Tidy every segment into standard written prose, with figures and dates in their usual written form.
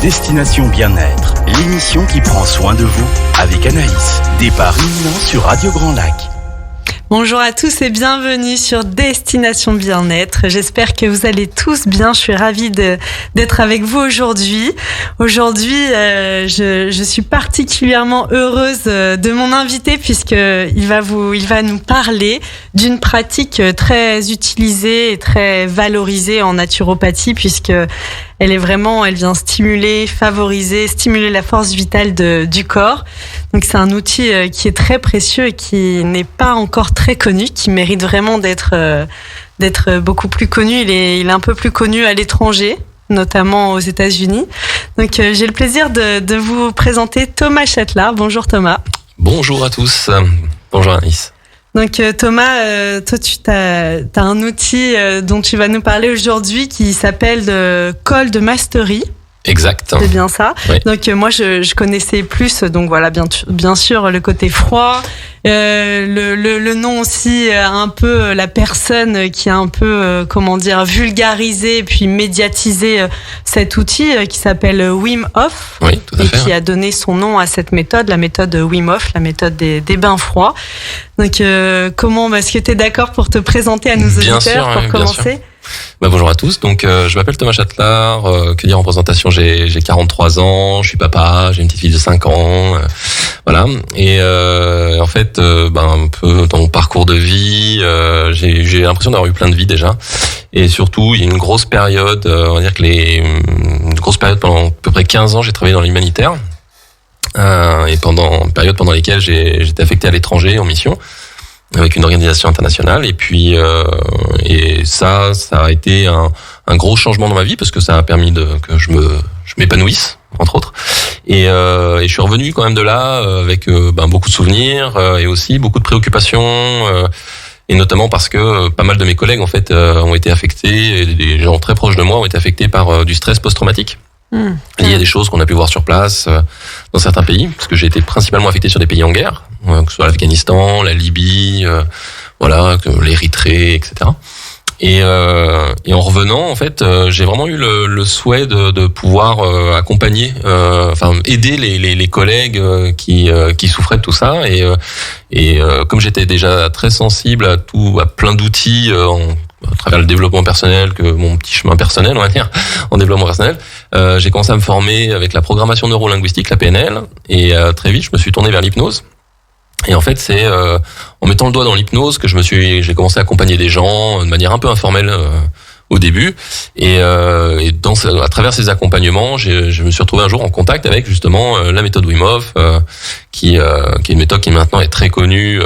Destination Bien-être, l'émission qui prend soin de vous avec Anaïs. Départ imminent sur Radio Grand Lac. Bonjour à tous et bienvenue sur Destination Bien-être. J'espère que vous allez tous bien. Je suis ravie d'être avec vous aujourd'hui. Aujourd'hui, je suis particulièrement heureuse de mon invité puisqu'il va nous parler d'une pratique très utilisée et très valorisée en naturopathie puisque elle vient stimuler la force vitale du corps. Donc c'est un outil qui est très précieux et qui n'est pas encore très connu, qui mérite vraiment d'être beaucoup plus connu. Il est un peu plus connu à l'étranger, notamment aux États-Unis. Donc j'ai le plaisir de vous présenter Thomas Chattelard. Bonjour Thomas. Bonjour à tous. Bonjour Anaïs. Donc Thomas, toi tu as un outil dont tu vas nous parler aujourd'hui qui s'appelle Cold Mastery. Exact. C'est bien ça. Oui. Donc moi je connaissais plus, donc voilà, bien sûr le côté froid, le nom aussi, un peu la personne qui a un peu vulgarisé et puis médiatisé cet outil qui s'appelle Wim Hof. Oui, tout à fait. Et qui a donné son nom à cette méthode, la méthode Wim Hof, la méthode des bains froids. Donc est-ce que tu es d'accord pour te présenter à nos auditeurs pour commencer ? Bonjour à tous, donc je m'appelle Thomas Chattelard, que dire en présentation, j'ai 43 ans, je suis papa, j'ai une petite fille de 5 ans, voilà, et en fait, un peu dans mon parcours de vie, j'ai l'impression d'avoir eu plein de vies déjà, et surtout il y a une grosse période, on va dire que une grosse période pendant à peu près 15 ans, j'ai travaillé dans l'humanitaire, et pendant une période pendant laquelle j'étais affecté à l'étranger en mission, avec une organisation internationale, et puis ça a été un gros changement dans ma vie parce que ça a permis que je m'épanouisse entre autres, et je suis revenu quand même de là avec beaucoup de souvenirs et aussi beaucoup de préoccupations, et notamment parce que pas mal de mes collègues en fait ont été affectés, et des gens très proches de moi ont été affectés par du stress post-traumatique. Il y a des choses qu'on a pu voir sur place dans certains pays, parce que j'ai été principalement affecté sur des pays en guerre, que ce soit l'Afghanistan, la Libye, l'Érythrée, etc. Et en revenant, en fait, j'ai vraiment eu le souhait de pouvoir accompagner, aider les collègues qui souffraient de tout ça. Et comme j'étais déjà très sensible à plein d'outils à travers le développement personnel, que mon petit chemin personnel, on va dire, en développement personnel, j'ai commencé à me former avec la programmation neurolinguistique, la PNL, et très vite, je me suis tourné vers l'hypnose. Et en fait, c'est en mettant le doigt dans l'hypnose que j'ai commencé à accompagner des gens de manière un peu informelle au début, et à travers ces accompagnements, je me suis retrouvé un jour en contact avec justement la méthode Wim Hof, qui est une méthode qui maintenant est très connue,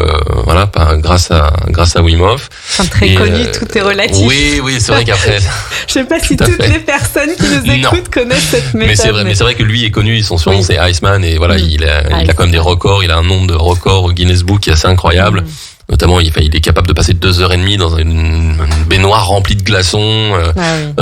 grâce à Wim Hof. Enfin, très connue, tout est relatif. Oui, c'est vrai qu'après. Je sais pas si toutes les personnes qui nous écoutent connaissent cette méthode. Mais c'est vrai que lui est connu, son surnom c'est Iceman, et voilà, il a quand même des records, il a un nombre de records au Guinness Book qui est assez incroyable. Notamment, il est capable de passer 2h30 dans une baignoire remplie de glaçons.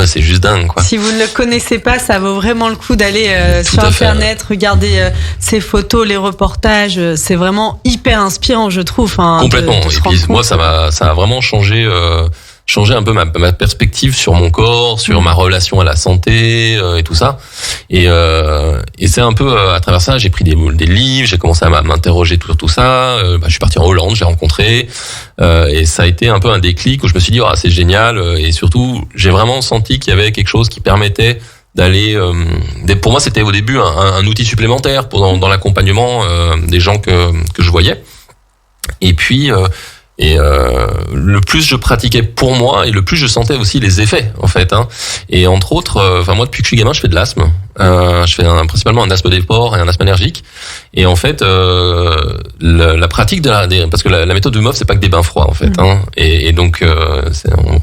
C'est juste dingue, quoi. Si vous ne le connaissez pas, ça vaut vraiment le coup d'aller sur Internet, regarder ses photos, les reportages. C'est vraiment hyper inspirant, je trouve. Complètement. Et puis moi, ça a vraiment changé un peu ma perspective sur mon corps, sur ma relation à la santé et tout ça. Et c'est un peu à travers ça, j'ai pris des livres, j'ai commencé à m'interroger sur tout ça. Je suis parti en Hollande, j'ai rencontré, et ça a été un peu un déclic où je me suis dit c'est génial, et surtout j'ai vraiment senti qu'il y avait quelque chose qui permettait d'aller. Pour moi, c'était au début un outil supplémentaire dans l'accompagnement des gens que je voyais. Et puis le plus je pratiquais pour moi, et le plus je sentais aussi les effets, en fait, Et entre autres, moi depuis que je suis gamin, je fais de l'asthme. Je fais principalement un asthme des pores et un asthme allergique. Et en fait, la pratique parce que la méthode Wim Hof, c'est pas que des bains froids, en fait. Et donc,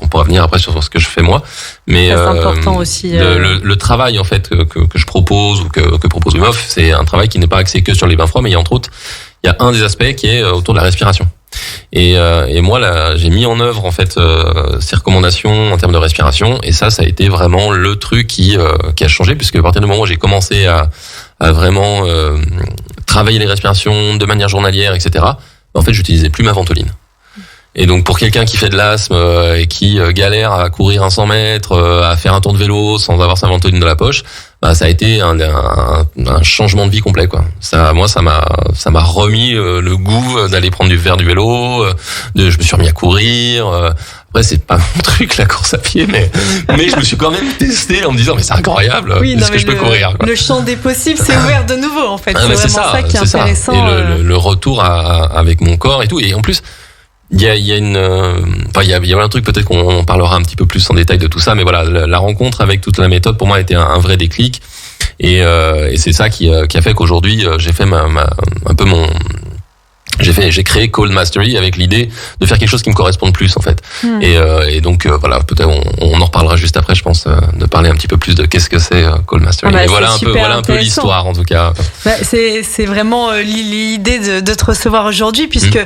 on pourra venir après sur ce que je fais moi. Mais c'est important aussi. Le travail, en fait, que je propose ou que propose Wim Hof, c'est un travail qui n'est pas axé que sur les bains froids, mais il y a entre autres, il y a un des aspects qui est autour de la respiration. Et moi là, j'ai mis en œuvre en fait ces recommandations en termes de respiration, et ça a été vraiment le truc qui a changé, puisque à partir du moment où j'ai commencé à vraiment travailler les respirations de manière journalière, etc. En fait, j'utilisais plus ma ventoline. Et donc pour quelqu'un qui fait de l'asthme et qui galère à courir un 100 mètres, à faire un tour de vélo sans avoir sa ventoline dans la poche, bah ça a été un changement de vie complet quoi. Ça m'a remis le goût d'aller prendre du vélo, je me suis remis à courir. Après c'est pas mon truc la course à pied, mais je me suis quand même testé en me disant mais c'est incroyable, est-ce que je peux courir quoi. Le champ des possibles s'est ouvert de nouveau en fait. C'est vraiment ça qui est intéressant. Et le retour avec mon corps et tout. Et en plus il y a un truc peut-être qu'on parlera un petit peu plus en détail de tout ça, mais voilà, la rencontre avec toute la méthode pour moi a été un vrai déclic et c'est ça qui a fait qu'aujourd'hui j'ai fait j'ai créé Cold Mastery avec l'idée de faire quelque chose qui me corresponde plus en fait. Et donc voilà, peut-être on en reparlera juste après, je pense, de parler un petit peu plus de qu'est-ce que c'est Cold Mastery. Mais voilà un peu l'histoire en tout cas. C'est vraiment l'idée de te recevoir aujourd'hui puisque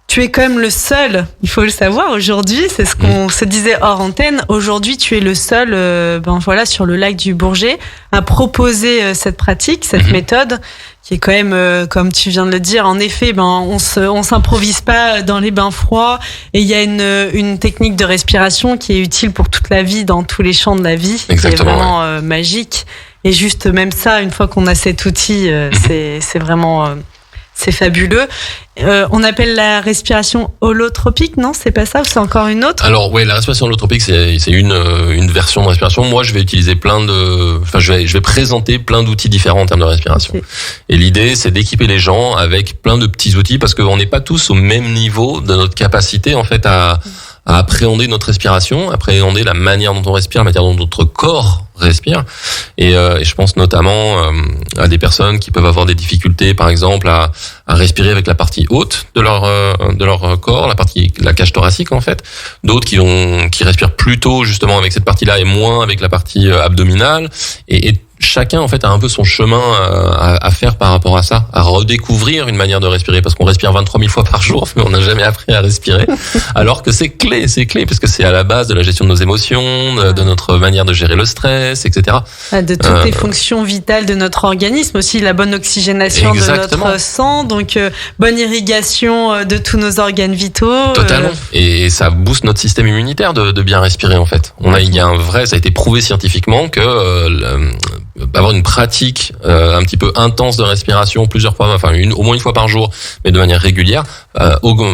tu es quand même le seul, il faut le savoir aujourd'hui, c'est ce qu'on se disait hors antenne. Aujourd'hui, tu es le seul, sur le lac du Bourget, à proposer cette pratique, cette méthode, qui est quand même, comme tu viens de le dire, en effet, on s'improvise pas dans les bains froids, et il y a une technique de respiration qui est utile pour toute la vie, dans tous les champs de la vie, exactement, qui est vraiment magique. Et juste même ça, une fois qu'on a cet outil, c'est vraiment c'est fabuleux. On appelle la respiration holotropique, non? C'est pas ça, ou c'est encore une autre? Alors ouais, la respiration holotropique, c'est une version de respiration. Moi, je vais utiliser je vais présenter plein d'outils différents en termes de respiration. Okay. Et l'idée, c'est d'équiper les gens avec plein de petits outils parce qu'on n'est pas tous au même niveau de notre capacité en fait à appréhender notre respiration, appréhender la manière dont on respire, la manière dont notre corps respire. Et je pense notamment à des personnes qui peuvent avoir des difficultés, par exemple, à respirer avec la partie haute de leur corps, la cage thoracique en fait. D'autres qui respirent plutôt justement avec cette partie-là et moins avec la partie abdominale. Et chacun en fait a un peu son chemin à faire par rapport à ça, à redécouvrir une manière de respirer, parce qu'on respire 23 000 fois par jour, mais on n'a jamais appris à respirer, alors que c'est clé, parce que c'est à la base de la gestion de nos émotions, de notre manière de gérer le stress, etc. De toutes les fonctions vitales de notre organisme, aussi la bonne oxygénation de notre sang, donc bonne irrigation de tous nos organes vitaux. Totalement. Et ça booste notre système immunitaire de bien respirer en fait. Ça a été prouvé scientifiquement que avoir une pratique un petit peu intense de respiration plusieurs fois, au moins une fois par jour, mais de manière régulière,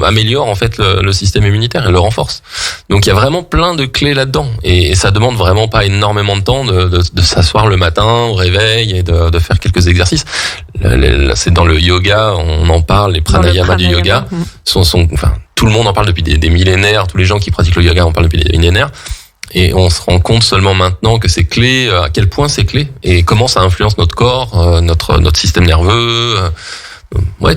améliore en fait le système immunitaire et le renforce. Donc il y a vraiment plein de clés là-dedans, et ça demande vraiment pas énormément de temps de s'asseoir le matin au réveil et de faire quelques exercices. C'est dans le yoga, on en parle, les pranayamas du yoga tout le monde en parle depuis des millénaires, tous les gens qui pratiquent le yoga en parlent depuis des millénaires. Et on se rend compte seulement maintenant que c'est clé, à quel point c'est clé, et comment ça influence notre corps, notre système nerveux,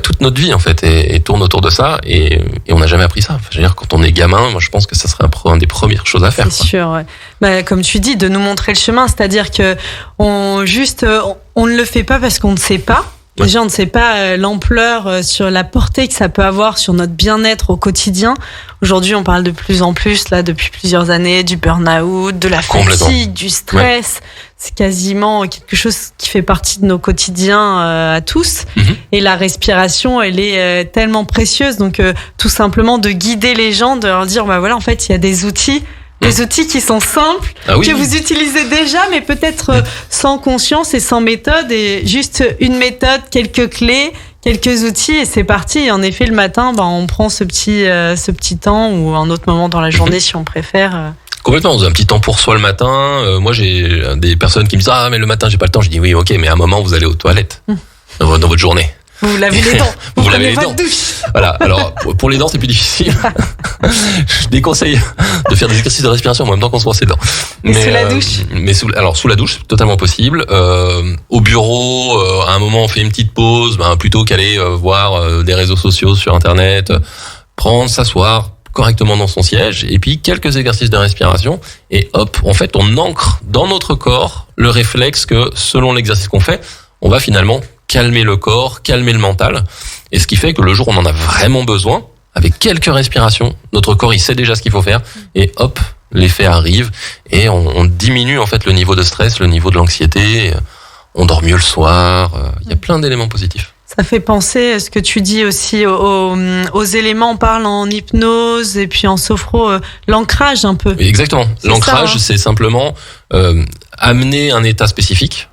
toute notre vie en fait, et tourne autour de ça, et on n'a jamais appris ça. Je veux dire, quand on est gamin, moi je pense que ça serait un des premières choses à faire. C'est sûr, ouais. Comme tu dis, de nous montrer le chemin, c'est-à-dire que on ne le fait pas parce qu'on ne sait pas. Déjà, on ne sait pas l'ampleur sur la portée que ça peut avoir sur notre bien-être au quotidien. Aujourd'hui, on parle de plus en plus, là, depuis plusieurs années, du burn-out, de la fatigue, du stress. Ouais. C'est quasiment quelque chose qui fait partie de nos quotidiens à tous. Et la respiration, elle est tellement précieuse. Donc, tout simplement de guider les gens, de leur dire, en fait, il y a des outils. Des outils qui sont simples, que vous utilisez déjà, mais peut-être sans conscience et sans méthode, et juste une méthode, quelques clés, quelques outils, et c'est parti. Et en effet, le matin, on prend ce petit temps, ou un autre moment dans la journée si on préfère. Complètement, on a un petit temps pour soi le matin. Moi, j'ai des personnes qui me disent « Ah, mais le matin, j'ai pas le temps ». Je dis « Oui, ok, mais à un moment, vous allez aux toilettes dans votre journée. » Vous lavez les dents. Vous lavez les dents. Voilà. Alors, pour les dents, c'est plus difficile. Je déconseille de faire des exercices de respiration en même temps qu'on se brosse les dents. Mais sous la douche? Sous la douche, totalement possible. Au bureau, à un moment, on fait une petite pause, plutôt qu'aller voir des réseaux sociaux sur Internet, s'asseoir correctement dans son siège, et puis quelques exercices de respiration, et hop, en fait, on ancre dans notre corps le réflexe que, selon l'exercice qu'on fait, on va finalement calmer le corps, calmer le mental, et ce qui fait que le jour où on en a vraiment besoin, avec quelques respirations, notre corps il sait déjà ce qu'il faut faire, et hop, l'effet arrive, et on diminue en fait le niveau de stress, le niveau de l'anxiété, on dort mieux le soir, il y a plein d'éléments positifs. Ça fait penser à ce que tu dis aussi aux éléments. On parle en hypnose et puis en sophro, l'ancrage un peu. Exactement. C'est L'ancrage, ça, hein. c'est simplement amener un état spécifique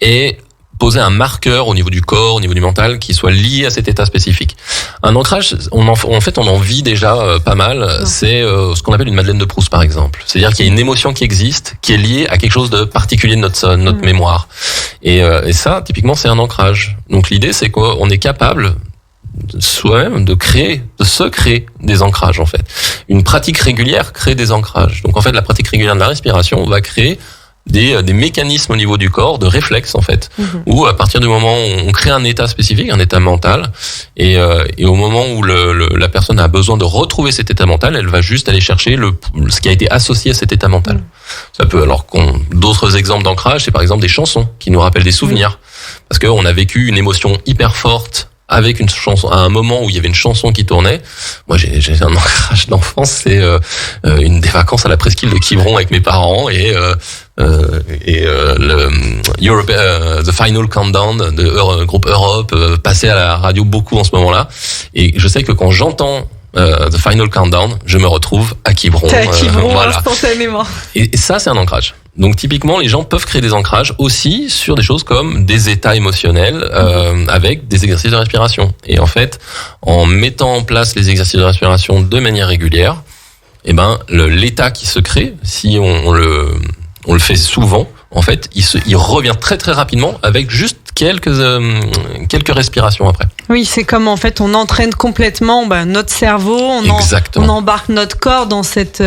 et poser un marqueur au niveau du corps, au niveau du mental, qui soit lié à cet état spécifique. Un ancrage, on en vit déjà pas mal. C'est ce qu'on appelle une Madeleine de Proust, par exemple. C'est-à-dire qu'il y a une émotion qui existe, qui est liée à quelque chose de particulier de notre mémoire. Et ça, typiquement, c'est un ancrage. Donc l'idée, c'est qu'on est capable soi-même de se créer des ancrages, en fait. Une pratique régulière crée des ancrages. Donc en fait, la pratique régulière de la respiration va créer des mécanismes au niveau du corps, de réflexes en fait, où à partir du moment où on crée un état spécifique, un état mental, et au moment où la personne a besoin de retrouver cet état mental, elle va juste aller chercher ce qui a été associé à cet état mental. Ça peut, d'autres exemples d'ancrage, c'est par exemple des chansons qui nous rappellent des souvenirs, parce qu'on a vécu une émotion hyper forte avec une chanson, à un moment où il y avait une chanson qui tournait. Moi, j'ai un ancrage d'enfance, c'est des vacances à la presqu'île de Quiberon avec mes parents et The Final Countdown de groupe Europe passait à la radio beaucoup en ce moment-là. Et je sais que quand j'entends The Final Countdown, je me retrouve à Quiberon. T'es à Quiberon instantanément. Et ça, c'est un ancrage. Donc typiquement, les gens peuvent créer des ancrages aussi sur des choses comme des états émotionnels avec des exercices de respiration. Et en fait, en mettant en place les exercices de respiration de manière régulière, l'état qui se crée, si on le fait souvent, en fait, il revient très très rapidement avec juste quelques respirations après. Oui, c'est comme en fait on entraîne complètement notre cerveau, on embarque notre corps dans cet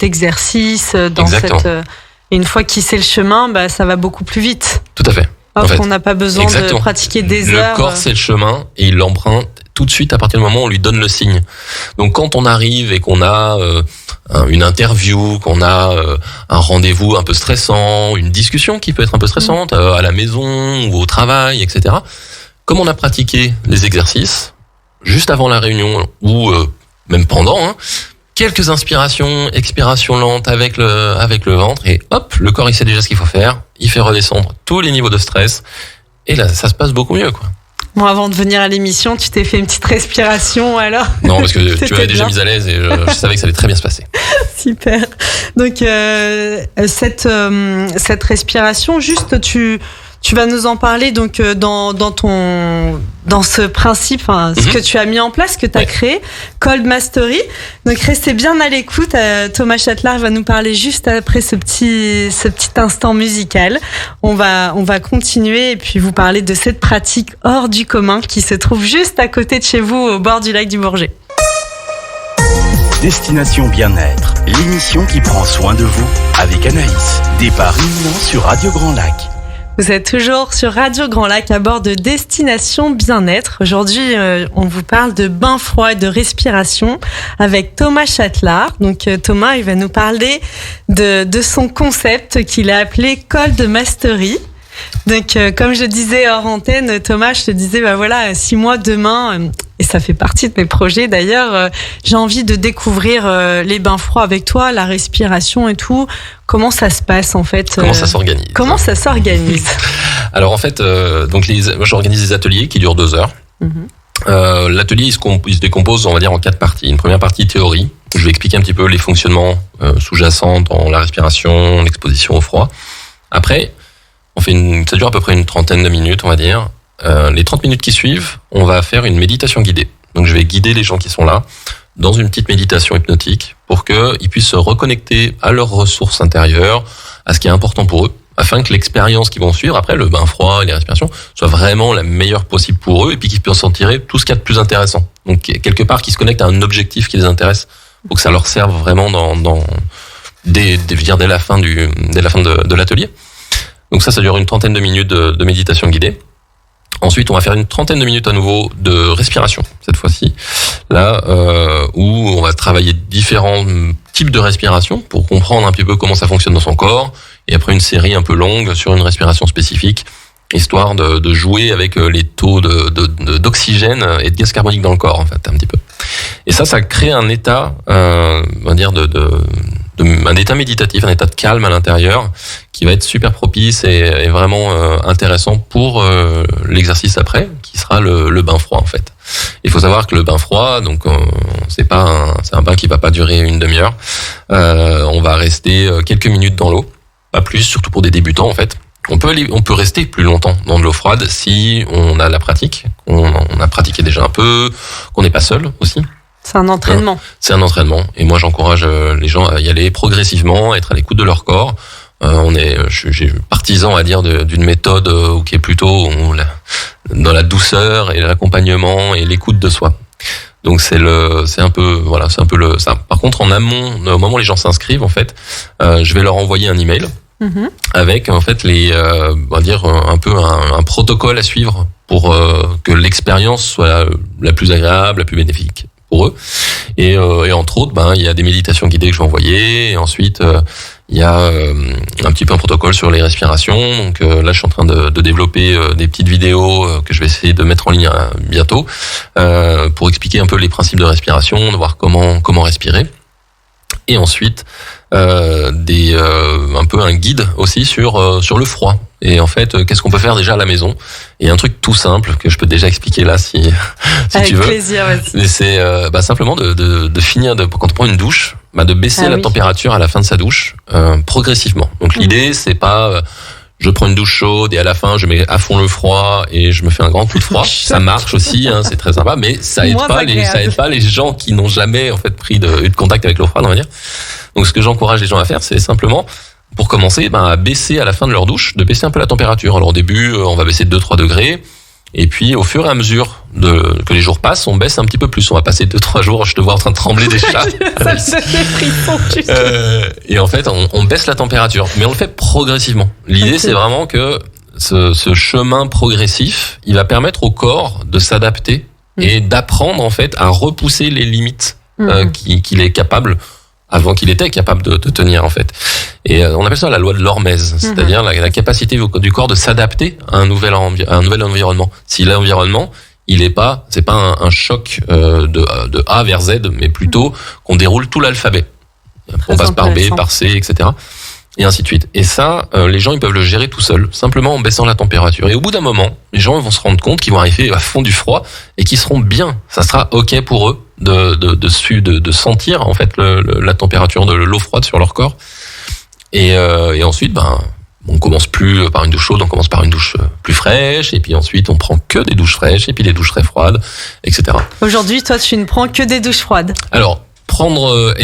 exercice, et une fois qu'il sait le chemin, ça va beaucoup plus vite. Tout à fait. On n'a pas besoin de pratiquer des heures. Le corps sait le chemin et il l'emprunte tout de suite à partir du moment où on lui donne le signe. Donc quand on arrive et qu'on a une interview, qu'on a un rendez-vous un peu stressant, une discussion qui peut être un peu stressante à la maison ou au travail, etc. Comme on a pratiqué les exercices juste avant la réunion ou même pendant, quelques inspirations, expirations lentes avec le ventre et hop, le corps il sait déjà ce qu'il faut faire, il fait redescendre tous les niveaux de stress et là ça se passe beaucoup mieux quoi. Bon, avant de venir à l'émission, tu t'es fait une petite respiration alors? Non, parce que tu m'avais déjà mise à l'aise et je savais que ça allait très bien se passer. Super. Donc cette respiration, juste tu vas nous en parler donc dans ce principe, ce que tu as mis en place, que tu as créé, Cold Mastery. Donc restez bien à l'écoute. Thomas Chatelaar va nous parler juste après ce petit instant musical. On va continuer et puis vous parler de cette pratique hors du commun qui se trouve juste à côté de chez vous, au bord du lac du Bourget. Destination Bien-être, l'émission qui prend soin de vous avec Anaïs. Départ imminent sur Radio Grand Lac. Vous êtes toujours sur Radio Grand Lac à bord de Destination Bien-être. Aujourd'hui, on vous parle de bain froid et de respiration avec Thomas Chatelaar. Donc Thomas, il va nous parler de son concept qu'il a appelé Cold Mastery. Donc comme je disais hors antenne, Thomas, je te disais 6 mois demain, et ça fait partie de mes projets d'ailleurs, j'ai envie de découvrir les bains froids avec toi, la respiration et tout. Comment ça se passe en fait? Comment ça s'organise? Alors en fait, moi j'organise des ateliers qui durent 2 heures. L'atelier il se décompose, on va dire, en 4 parties. Une première partie théorie, où je vais expliquer un petit peu les fonctionnements sous-jacents dans la respiration, l'exposition au froid. Après, ça dure à peu près une 30aine de minutes, on va dire. Les 30 minutes qui suivent, on va faire une méditation guidée. Donc je vais guider les gens qui sont là dans une petite méditation hypnotique pour qu'ils puissent se reconnecter à leurs ressources intérieures, à ce qui est important pour eux, afin que l'expérience qu'ils vont suivre, après le bain froid et les respirations, soit vraiment la meilleure possible pour eux et puis qu'ils puissent en tirer tout ce qu'il y a de plus intéressant. Donc quelque part qu'ils se connectent à un objectif qui les intéresse pour que ça leur serve vraiment dès la fin de l'atelier. Donc ça dure une 30aine de minutes de méditation guidée. Ensuite, on va faire une 30aine de minutes à nouveau de respiration, cette fois-ci. Là, où on va travailler différents types de respiration pour comprendre un petit peu comment ça fonctionne dans son corps. Et après, une série un peu longue sur une respiration spécifique, histoire de jouer avec les taux d'oxygène et de gaz carbonique dans le corps, en fait, un petit peu. Et ça crée un état, on va dire, un état méditatif, un état de calme à l'intérieur, qui va être super propice et vraiment intéressant pour l'exercice après, qui sera le bain froid en fait. Il faut savoir que le bain froid, donc c'est un bain qui va pas durer une demi-heure. On va rester quelques minutes dans l'eau, pas plus, surtout pour des débutants en fait. On peut rester plus longtemps dans de l'eau froide si on a la pratique, on a pratiqué déjà un peu, qu'on n'est pas seul aussi. C'est un entraînement. C'est un entraînement. Et moi, j'encourage les gens à y aller progressivement, à être à l'écoute de leur corps. J'ai partisan à dire d'une méthode qui est plutôt dans la douceur et l'accompagnement et l'écoute de soi. Donc c'est un peu ça. Par contre, en amont, au moment où les gens s'inscrivent, en fait, je vais leur envoyer un email avec en fait on va dire un peu un protocole à suivre pour que l'expérience soit la plus agréable, la plus bénéfique pour eux. Et entre autres, il y a des méditations guidées que je vais envoyer. Et ensuite, il y a un petit peu un protocole sur les respirations. Donc là, je suis en train de développer des petites vidéos que je vais essayer de mettre en ligne bientôt pour expliquer un peu les principes de respiration, de voir comment respirer. Et ensuite, un peu un guide aussi sur le froid. Et en fait, qu'est-ce qu'on peut faire déjà à la maison? Et un truc tout simple que je peux déjà expliquer là, si tu veux. Avec plaisir, vas-y. C'est simplement de finir quand on prend une douche, de baisser la température à la fin de sa douche progressivement. Donc l'idée, c'est pas je prends une douche chaude et à la fin je mets à fond le froid et je me fais un grand coup de froid. Ça marche aussi, c'est très sympa, mais ça aide pas les gens qui n'ont jamais en fait eu de contact avec l'eau froide, on va dire. Donc ce que j'encourage les gens à faire, c'est simplement pour commencer à baisser à la fin de leur douche, de baisser un peu la température. Alors au début, on va baisser de 2-3 degrés. Et puis, au fur et à mesure que les jours passent, on baisse un petit peu plus. On va passer 2-3 jours, je te vois en train de trembler déjà. Ça me donne des frissons, et en fait, on baisse la température. Mais on le fait progressivement. L'idée, c'est vraiment que ce chemin progressif, il va permettre au corps de s'adapter et d'apprendre, en fait, à repousser les limites qu'il est capable avant qu'il était capable de tenir en fait. Et on appelle ça la loi de l'hormèse, c'est-à-dire la capacité du corps de s'adapter à un nouvel environnement. Si l'environnement, c'est pas un choc de A vers Z, mais plutôt qu'on déroule tout l'alphabet. On passe par B, par C, etc. Et ainsi de suite. Et ça, les gens, ils peuvent le gérer tout seuls, simplement en baissant la température. Et au bout d'un moment, les gens vont se rendre compte qu'ils vont arriver à fond du froid et qu'ils seront bien. Ça sera OK pour eux de sentir en fait la température de l'eau froide sur leur corps. Et ensuite, on commence plus par une douche chaude, on commence par une douche plus fraîche, et puis ensuite on prend que des douches fraîches, et puis des douches très froides, etc. Aujourd'hui, toi, tu ne prends que des douches froides. Alors,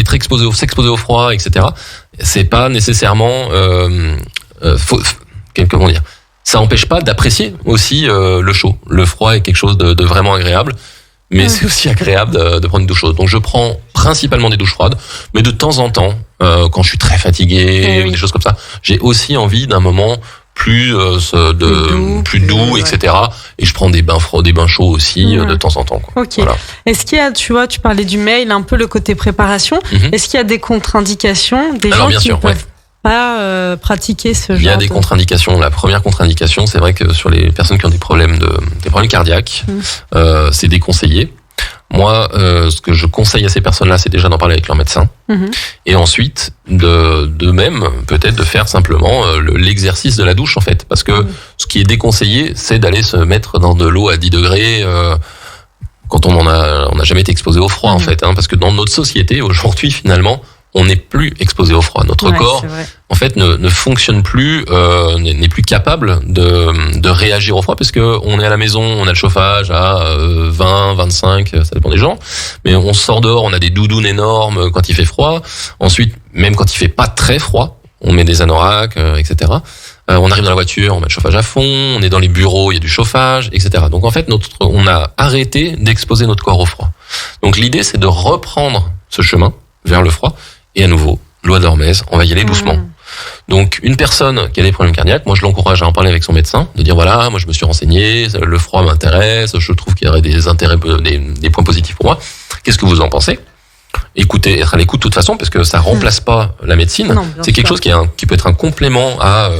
s'exposer au froid, etc. C'est pas nécessairement comment dire. Ça empêche pas d'apprécier aussi le chaud. Le froid est quelque chose de vraiment agréable. Mais c'est aussi agréable de prendre une douche chaude. Donc je prends principalement des douches froides, mais de temps en temps, quand je suis très fatigué, ou des choses comme ça, j'ai aussi envie d'un moment plus doux, etc. Et je prends des bains froids, des bains chauds aussi de temps en temps. Quoi. Ok. Voilà. Est-ce qu'il y a, tu parlais du mail, un peu le côté préparation. Est-ce qu'il y a des contre-indications, des gens qui ne peuvent pas pratiquer ce genre? Il y a des contre-indications. La première contre-indication, c'est vrai que sur les personnes qui ont des problèmes cardiaques, c'est déconseillé. Moi, ce que je conseille à ces personnes-là, c'est déjà d'en parler avec leur médecin. Et ensuite, de même, peut-être de faire simplement l'exercice de la douche, en fait. Parce que ce qui est déconseillé, c'est d'aller se mettre dans de l'eau à 10 degrés quand on n'a jamais été exposé au froid, en fait. Parce que dans notre société, aujourd'hui, finalement, on n'est plus exposé au froid. Notre corps, en fait, ne fonctionne plus, n'est plus capable de réagir au froid parce que on est à la maison, on a le chauffage à 20, 25, ça dépend des gens. Mais on sort dehors, on a des doudounes énormes quand il fait froid. Ensuite, même quand il fait pas très froid, on met des anoraks, etc. On arrive dans la voiture, on met le chauffage à fond. On est dans les bureaux, il y a du chauffage, etc. Donc en fait, on a arrêté d'exposer notre corps au froid. Donc l'idée, c'est de reprendre ce chemin vers le froid. Et à nouveau, loi de l'hormèse, on va y aller doucement. Donc, une personne qui a des problèmes cardiaques, moi je l'encourage à en parler avec son médecin, de dire voilà, moi je me suis renseigné, le froid m'intéresse, je trouve qu'il y aurait des intérêts, des points positifs pour moi. Qu'est-ce que vous en pensez? Écoutez, être à l'écoute de toute façon, parce que ça remplace pas la médecine. Non, c'est quelque chose qui peut être un complément à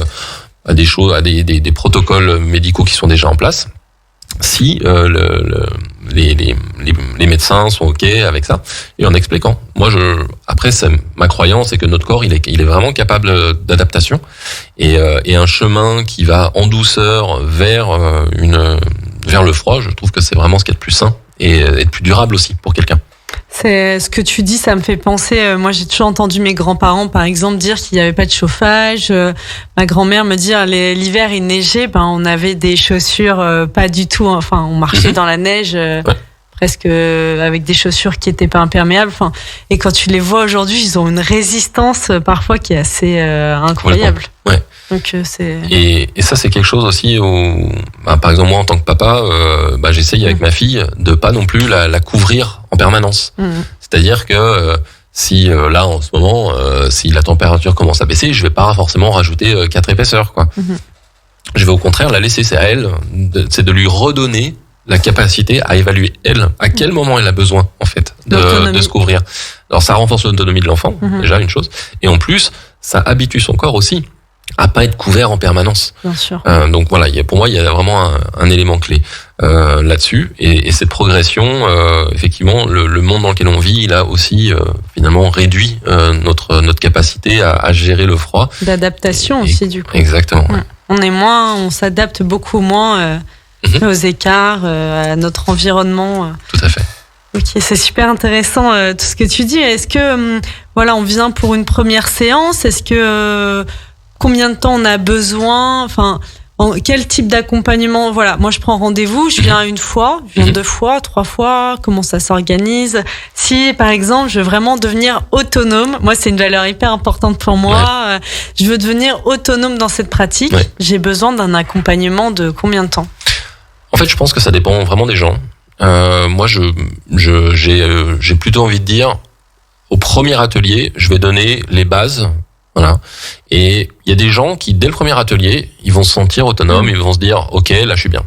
des choses, à des protocoles médicaux qui sont déjà en place. Si les médecins sont ok avec ça, et en expliquant. Moi, après, ma croyance, c'est que notre corps, il est vraiment capable d'adaptation, et un chemin qui va en douceur vers le froid, je trouve que c'est vraiment ce qu'il y a de plus sain et de plus durable aussi pour quelqu'un. C'est ce que tu dis, ça me fait penser. Moi, j'ai toujours entendu mes grands-parents, par exemple, dire qu'il n'y avait pas de chauffage. Ma grand-mère me dire l'hiver il neigeait, on avait des chaussures pas du tout. Enfin, on marchait dans la neige. Presque avec des chaussures qui étaient pas imperméables. Et quand tu les vois aujourd'hui, ils ont une résistance parfois qui est assez incroyable. Ouais. Donc c'est. Et ça, c'est quelque chose aussi où, par exemple, moi en tant que papa, j'essaye avec ma fille de pas non plus la couvrir en permanence. C'est-à-dire que si là en ce moment, si la température commence à baisser, je vais pas forcément rajouter 4 épaisseurs, quoi. Je vais au contraire la laisser. C'est à elle, c'est de lui redonner la capacité à évaluer elle à quel moment elle a besoin en fait de se couvrir. Alors ça renforce l'autonomie de l'enfant, déjà une chose, et en plus ça habitue son corps aussi à pas être couvert en permanence. Bien sûr. Donc voilà, pour moi il y a vraiment un élément clé là-dessus, et cette progression, effectivement, le monde dans lequel on vit, il a aussi finalement réduit notre capacité à gérer le froid. D'adaptation aussi du coup. Exactement. Ouais. On s'adapte beaucoup moins. Aux écarts, à notre environnement. Tout à fait. Ok, c'est super intéressant tout ce que tu dis. Est-ce que on vient pour une première séance? Est-ce que combien de temps on a besoin? Enfin, quel type d'accompagnement? Voilà, moi je prends rendez-vous, je viens une fois, je viens 2 fois, 3 fois. Comment ça s'organise? Si par exemple je veux vraiment devenir autonome, moi c'est une valeur hyper importante pour moi. Je veux devenir autonome dans cette pratique. J'ai besoin d'un accompagnement de combien de temps? En fait, je pense que ça dépend vraiment des gens. Moi, j'ai plutôt envie de dire, au premier atelier, je vais donner les bases, voilà. Et il y a des gens qui, dès le premier atelier, ils vont se sentir autonomes, ils vont se dire, ok, là, je suis bien.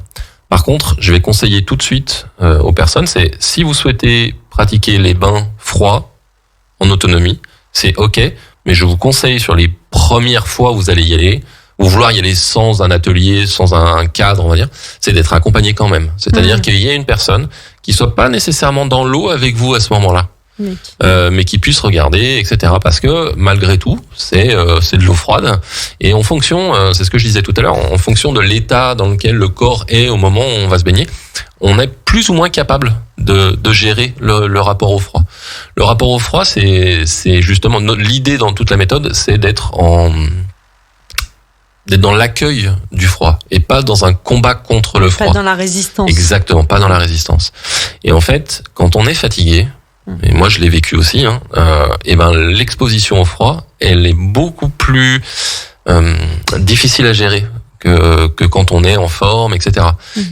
Par contre, je vais conseiller tout de suite aux personnes, c'est si vous souhaitez pratiquer les bains froids en autonomie, c'est ok, mais je vous conseille sur les premières fois où vous allez y aller, ou vouloir y aller sans un atelier, sans un cadre, on va dire, c'est d'être accompagné quand même. C'est-à-dire qu'il y ait une personne qui soit pas nécessairement dans l'eau avec vous à ce moment-là, mais qui puisse regarder, etc. Parce que malgré tout, c'est de l'eau froide, et en fonction, c'est ce que je disais tout à l'heure, en fonction de l'état dans lequel le corps est au moment où on va se baigner, on est plus ou moins capable de gérer le rapport au froid. Le rapport au froid, c'est justement l'idée dans toute la méthode, c'est d'être dans l'accueil du froid et pas dans un combat contre le froid. Pas dans la résistance. Exactement, pas dans la résistance. Et en fait, quand on est fatigué, et moi je l'ai vécu aussi, l'exposition au froid, elle est beaucoup plus difficile à gérer que quand on est en forme, etc.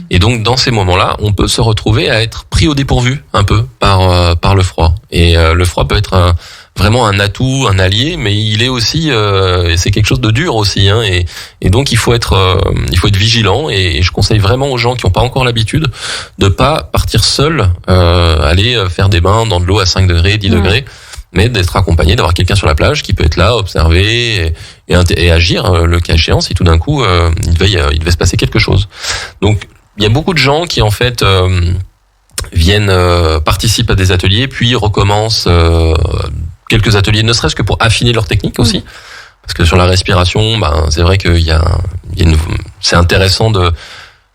Et donc dans ces moments-là, on peut se retrouver à être pris au dépourvu un peu par le froid. Et le froid peut être vraiment un atout, un allié, mais il est aussi, c'est quelque chose de dur aussi, hein, et donc il faut être vigilant, et je conseille vraiment aux gens qui n'ont pas encore l'habitude de pas partir seul, aller faire des bains dans de l'eau à 5 degrés, 10 degrés, mais d'être accompagné, d'avoir quelqu'un sur la plage qui peut être là, observer et agir le cas échéant si tout d'un coup il devait se passer quelque chose. Donc il y a beaucoup de gens qui en fait participent à des ateliers, puis recommencent quelques ateliers, ne serait-ce que pour affiner leur technique aussi, parce que sur la respiration, c'est vrai que c'est intéressant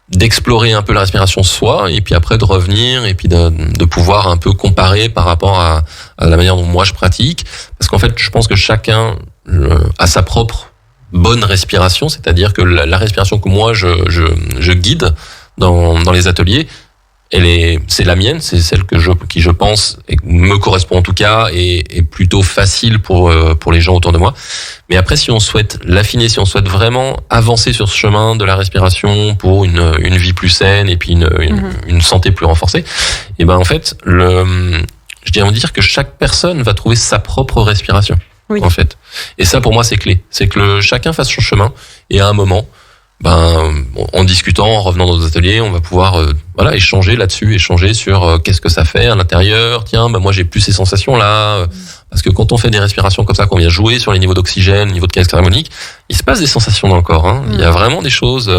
d'explorer un peu la respiration soi, et puis après de revenir, et puis de pouvoir un peu comparer par rapport à la manière dont moi je pratique, parce qu'en fait je pense que chacun a sa propre bonne respiration, c'est-à-dire que la respiration que moi je guide dans les ateliers, c'est la mienne, c'est celle qui je pense et me correspond en tout cas, et plutôt facile pour les gens autour de moi. Mais après, si on souhaite l'affiner, si on souhaite vraiment avancer sur ce chemin de la respiration pour une vie plus saine, et puis une santé plus renforcée, et en fait, je dirais dire que chaque personne va trouver sa propre respiration, en fait. Et ça, pour moi, c'est clé. C'est que chacun fasse son chemin, et à un moment, en discutant, en revenant dans nos ateliers, on va pouvoir échanger là-dessus, échanger sur qu'est-ce que ça fait à l'intérieur. Tiens, moi j'ai plus ces sensations là, parce que quand on fait des respirations comme ça, qu'on vient jouer sur les niveaux d'oxygène, niveau de caisse harmonique, il se passe des sensations dans le corps, hein. Il y a vraiment des choses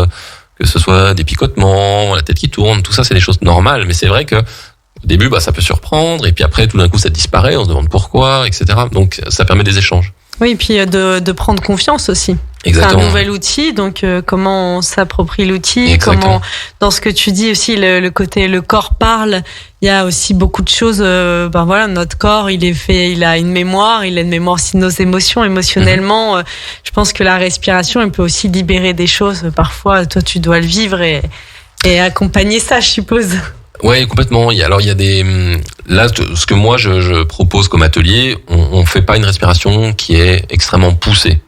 que ce soit des picotements, la tête qui tourne, tout ça c'est des choses normales, mais c'est vrai que au début ça peut surprendre et puis après tout d'un coup ça disparaît, on se demande pourquoi, etc. Donc ça permet des échanges. Oui, et puis de prendre confiance aussi. Exactement. C'est un nouvel outil, donc comment on s'approprie l'outil, Exactement. comment, dans ce que tu dis aussi, le côté le corps parle, il y a aussi beaucoup de choses, voilà, notre corps, il a une mémoire aussi de nos émotions, émotionnellement, je pense que la respiration, elle peut aussi libérer des choses, parfois, toi tu dois le vivre et accompagner ça, je suppose. Ouais, complètement. Il y a des là ce que moi je propose comme atelier, on fait pas une respiration qui est extrêmement poussée.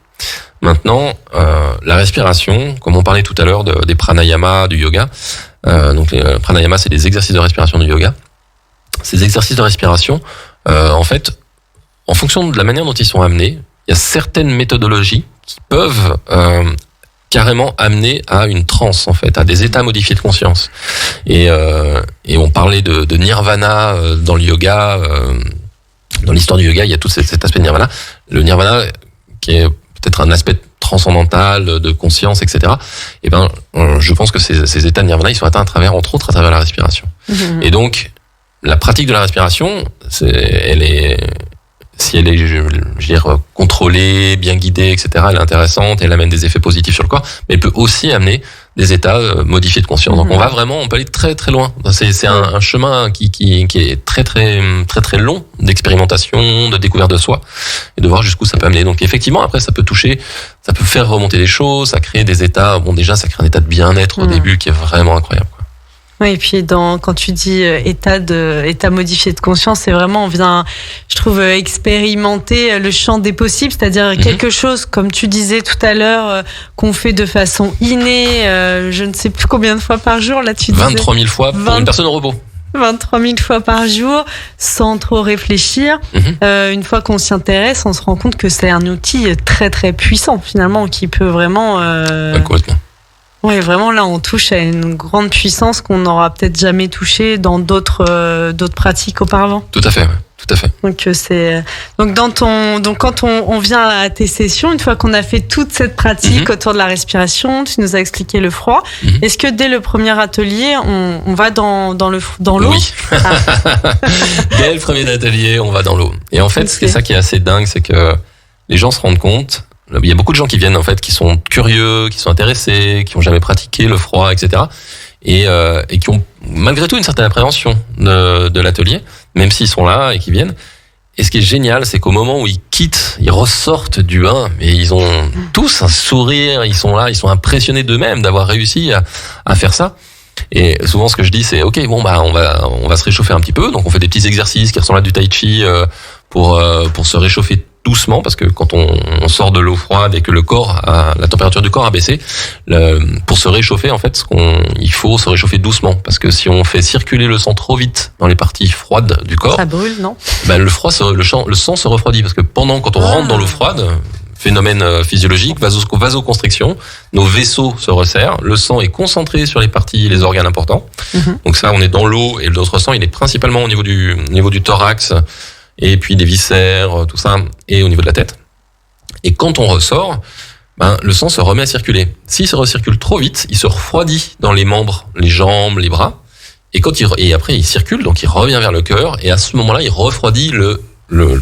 Maintenant, la respiration, comme on parlait tout à l'heure des pranayama, du yoga, donc les pranayama c'est des exercices de respiration du yoga. Ces exercices de respiration, en fait, en fonction de la manière dont ils sont amenés, il y a certaines méthodologies qui peuvent carrément amener à une transe, en fait, à des états modifiés de conscience. Et on parlait de nirvana dans le yoga, dans l'histoire du yoga, il y a tout cet aspect de nirvana. Le nirvana, qui est peut-être un aspect transcendantal de conscience, etc. Et je pense que ces états de nirvana, ils sont atteints entre autres à travers la respiration. Mmh. Et donc, la pratique de la respiration, si elle est, je veux dire, contrôlée, bien guidée, etc., elle est intéressante, elle amène des effets positifs sur le corps, mais elle peut aussi amener des états modifiés de conscience. Donc on peut aller très très loin. C'est un chemin qui est très très très très long d'expérimentation, de découverte de soi, et de voir jusqu'où ça peut amener. Donc effectivement, après ça peut toucher, ça peut faire remonter les choses, ça crée des états. Bon, déjà ça crée un état de bien-être au début qui est vraiment incroyable. Oui, et puis quand tu dis état modifié de conscience, c'est vraiment, on vient, je trouve, expérimenter le champ des possibles, c'est-à-dire quelque chose, comme tu disais tout à l'heure, qu'on fait de façon innée, je ne sais plus combien de fois par jour, là tu disais. 23 000 fois pour une personne au repos. 23 000 fois par jour, sans trop réfléchir. Une fois qu'on s'y intéresse, on se rend compte que c'est un outil très très puissant, finalement, qui peut vraiment... Complètement. Oui, vraiment, là, on touche à une grande puissance qu'on n'aura peut-être jamais touchée dans d'autres pratiques auparavant. Tout à fait, ouais. Tout à fait. Donc quand on vient à tes sessions, une fois qu'on a fait toute cette pratique autour de la respiration, tu nous as expliqué le froid. Est-ce que dès le premier atelier, on va dans l'eau? Oui. Dès le premier atelier, on va dans l'eau. Et en fait, c'est ça qui est assez dingue, c'est que les gens se rendent compte. Il y a beaucoup de gens qui viennent en fait, qui sont curieux, qui sont intéressés, qui ont jamais pratiqué le froid, etc. Et qui ont malgré tout une certaine appréhension de l'atelier, même s'ils sont là et qu'ils viennent. Et ce qui est génial, c'est qu'au moment où ils quittent, ils ressortent du bain, mais ils ont tous un sourire, ils sont là, ils sont impressionnés d'eux-mêmes d'avoir réussi à faire ça. Et souvent, ce que je dis, c'est ok, on va se réchauffer un petit peu. Donc, on fait des petits exercices qui ressemblent à du tai chi pour se réchauffer doucement, parce que quand on sort de l'eau froide et que la température du corps a baissé, pour se réchauffer, en fait, il faut se réchauffer doucement, parce que si on fait circuler le sang trop vite dans les parties froides du corps, ça brûle, non? Le sang se refroidit, parce que quand on rentre dans l'eau froide, phénomène physiologique, vasoconstriction, nos vaisseaux se resserrent, le sang est concentré sur les organes importants. Donc ça, on est dans l'eau, et notre sang, il est principalement au niveau du thorax, et puis des viscères, tout ça, et au niveau de la tête. Et quand on ressort, le sang se remet à circuler. S'il se recircule trop vite, il se refroidit dans les membres, les jambes, les bras, et après il circule, donc il revient vers le cœur, et à ce moment-là, il refroidit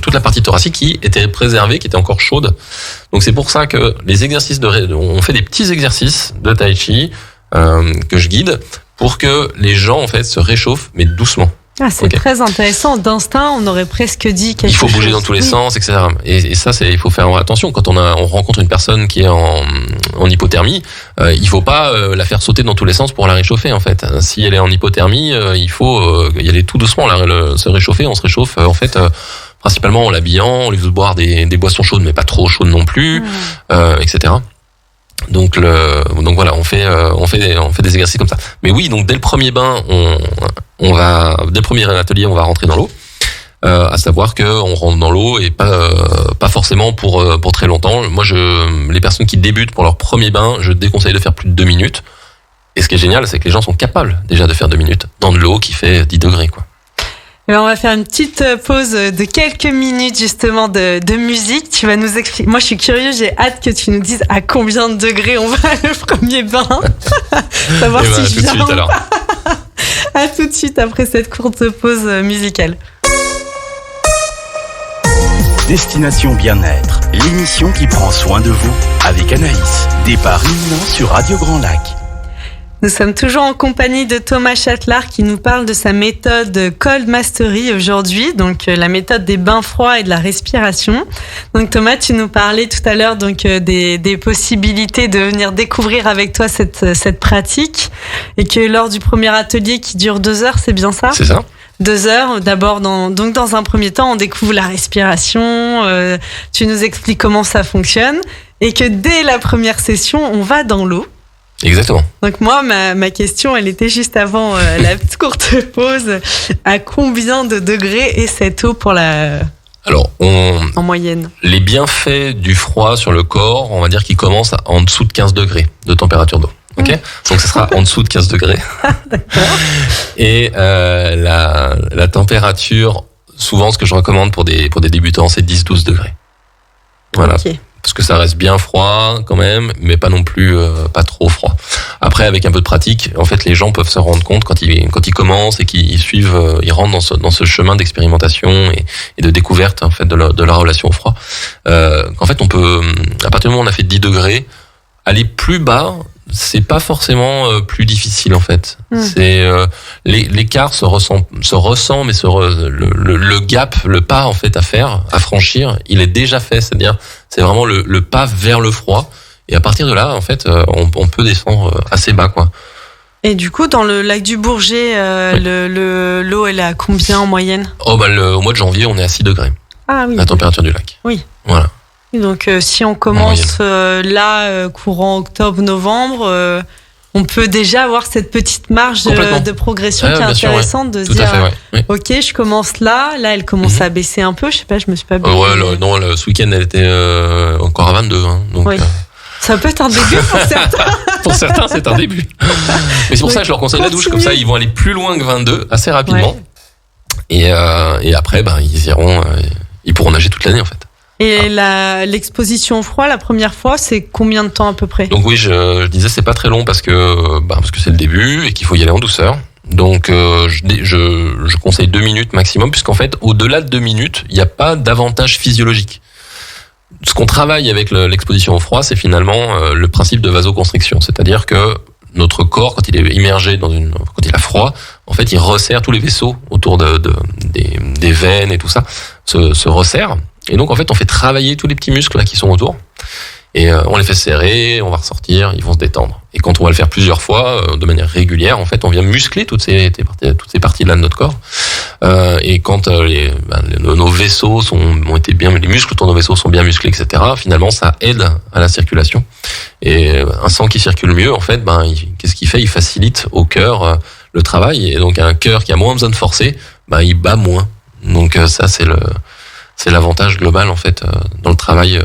toute la partie thoracique qui était préservée, qui était encore chaude. Donc c'est pour ça que les exercices on fait des petits exercices de tai chi que je guide pour que les gens en fait se réchauffent, mais doucement. Ah, c'est très intéressant. D'instinct, on aurait presque dit quelque chose. Il faut bouger dans tous les sens, etc. Et ça, il faut faire attention. Quand on rencontre une personne qui est en hypothermie, il faut pas la faire sauter dans tous les sens pour la réchauffer, en fait. Si elle est en hypothermie, il faut y aller tout doucement, se réchauffer. On se réchauffe, en fait, principalement en l'habillant, on lui veut boire des boissons chaudes, mais pas trop chaudes non plus, etc. Donc voilà, on fait des exercices comme ça. Mais oui, donc dès le premier bain, dès le premier atelier, on va rentrer dans l'eau. À savoir que on rentre dans l'eau et pas forcément pour très longtemps. Moi, les personnes qui débutent pour leur premier bain, je déconseille de faire plus de 2 minutes. Et ce qui est génial, c'est que les gens sont capables déjà de faire 2 minutes dans de l'eau qui fait 10 degrés, quoi. Et on va faire une petite pause de quelques minutes justement de musique. Tu vas nous expliquer. Moi, je suis curieuse, j'ai hâte que tu nous dises à combien de degrés on va le premier bain. Savoir Et si tout je de viens suite ou alors. pas. À tout de suite après cette courte pause musicale. Destination Bien-être, l'émission qui prend soin de vous avec Anaïs. Départ imminent sur Radio Grand Lac. Nous sommes toujours en compagnie de Thomas Châtelard qui nous parle de sa méthode Cold Mastery aujourd'hui, donc la méthode des bains froids et de la respiration. Donc Thomas, tu nous parlais tout à l'heure donc des possibilités de venir découvrir avec toi cette pratique et que lors du premier atelier qui dure 2 heures, c'est bien ça ? C'est ça. 2 heures. D'abord, dans un premier temps, on découvre la respiration. Tu nous expliques comment ça fonctionne et que dès la première session, on va dans l'eau. Exactement. Donc moi, ma question, elle était juste avant la petite courte pause. À combien de degrés est cette eau pour Alors, en moyenne ? les bienfaits du froid sur le corps, on va dire qu'ils commencent en dessous de 15 degrés de température d'eau. Ok ? Donc, ce sera en dessous de 15 degrés. Et la température, souvent, ce que je recommande pour des débutants, c'est 10-12 degrés. Voilà. Okay. Parce que ça reste bien froid quand même, mais pas non plus pas trop froid. Après, avec un peu de pratique, en fait, les gens peuvent se rendre compte quand ils commencent et qu'ils suivent, ils rentrent dans ce chemin d'expérimentation et de découverte en fait de la relation au froid. Qu'en fait, on peut, à partir du moment où on a fait 10 degrés, aller plus bas. C'est pas forcément plus difficile en fait. C'est l'écart se ressent, mais le gap, le pas en fait à franchir, il est déjà fait. C'est-à-dire, c'est vraiment le pas vers le froid. Et à partir de là, en fait, on peut descendre assez bas, quoi. Et du coup, dans le lac du Bourget, Oui. l'eau, elle est à combien en moyenne ? Oh bah au mois de janvier, on est à 6 degrés. Ah oui. La température du lac. Oui. Voilà. Donc si on commence courant octobre-novembre, on peut déjà avoir cette petite marge de progression qui est intéressante de se Tout dire à fait, ouais. Oui. ok, je commence là elle commence à baisser un peu, je sais pas, je me suis pas bien Ce week-end, elle était encore à 22. Hein, donc, oui. Ça peut être un début pour certains. Pour certains, c'est un début. Mais c'est pour ça que je leur conseille la douche, comme ça ils vont aller plus loin que 22 assez rapidement. Ouais. Et après, ils pourront nager toute l'année en fait. Et l'exposition au froid, la première fois, c'est combien de temps à peu près ? Donc oui, je disais c'est pas très long parce que c'est le début et qu'il faut y aller en douceur. Donc je conseille 2 minutes maximum, puisqu'en fait au-delà de 2 minutes, il n'y a pas d'avantage physiologique. Ce qu'on travaille avec l'exposition au froid, c'est finalement le principe de vasoconstriction, c'est-à-dire que notre corps, quand il est immergé quand il a froid, en fait, il resserre tous les vaisseaux autour des veines et tout ça, se resserre. Et donc, en fait, on fait travailler tous les petits muscles là qui sont autour. Et on les fait serrer, on va ressortir, ils vont se détendre. Et quand on va le faire plusieurs fois, de manière régulière, en fait, on vient muscler toutes ces parties-là de notre corps. Et quand nos vaisseaux ont été bien, les muscles autour de nos vaisseaux sont bien musclés, etc., finalement, ça aide à la circulation. Et un sang qui circule mieux, en fait, qu'est-ce qu'il fait ? Il facilite au cœur le travail. Et donc, un cœur qui a moins besoin de forcer, il bat moins. Donc, ça, c'est l'avantage global, en fait, dans le travail.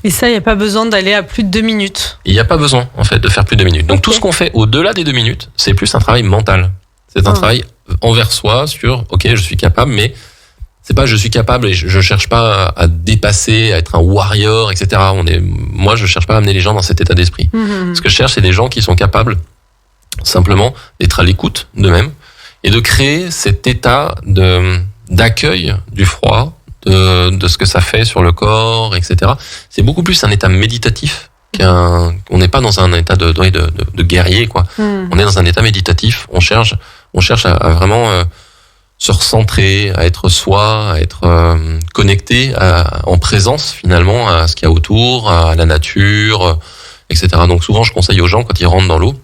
Et ça, il n'y a pas besoin d'aller à plus de 2 minutes. Il n'y a pas besoin, en fait, de faire plus de 2 minutes. Donc, tout ce qu'on fait au-delà des 2 minutes, c'est plus un travail mental. C'est un travail envers soi sur, ok, je suis capable, mais c'est pas je suis capable et je cherche pas à dépasser, à être un warrior, etc. Moi, je cherche pas à amener les gens dans cet état d'esprit. Ce que je cherche, c'est des gens qui sont capables simplement d'être à l'écoute d'eux-mêmes et de créer cet état d'accueil du froid, de ce que ça fait sur le corps, etc. C'est beaucoup plus un état méditatif on n'est pas dans un état de guerrier, quoi. On est dans un état méditatif. On cherche à vraiment se recentrer, à être soi, à être connecté en présence finalement à ce qu'il y a autour, à la nature, etc. Donc souvent, je conseille aux gens quand ils rentrent dans l'eau.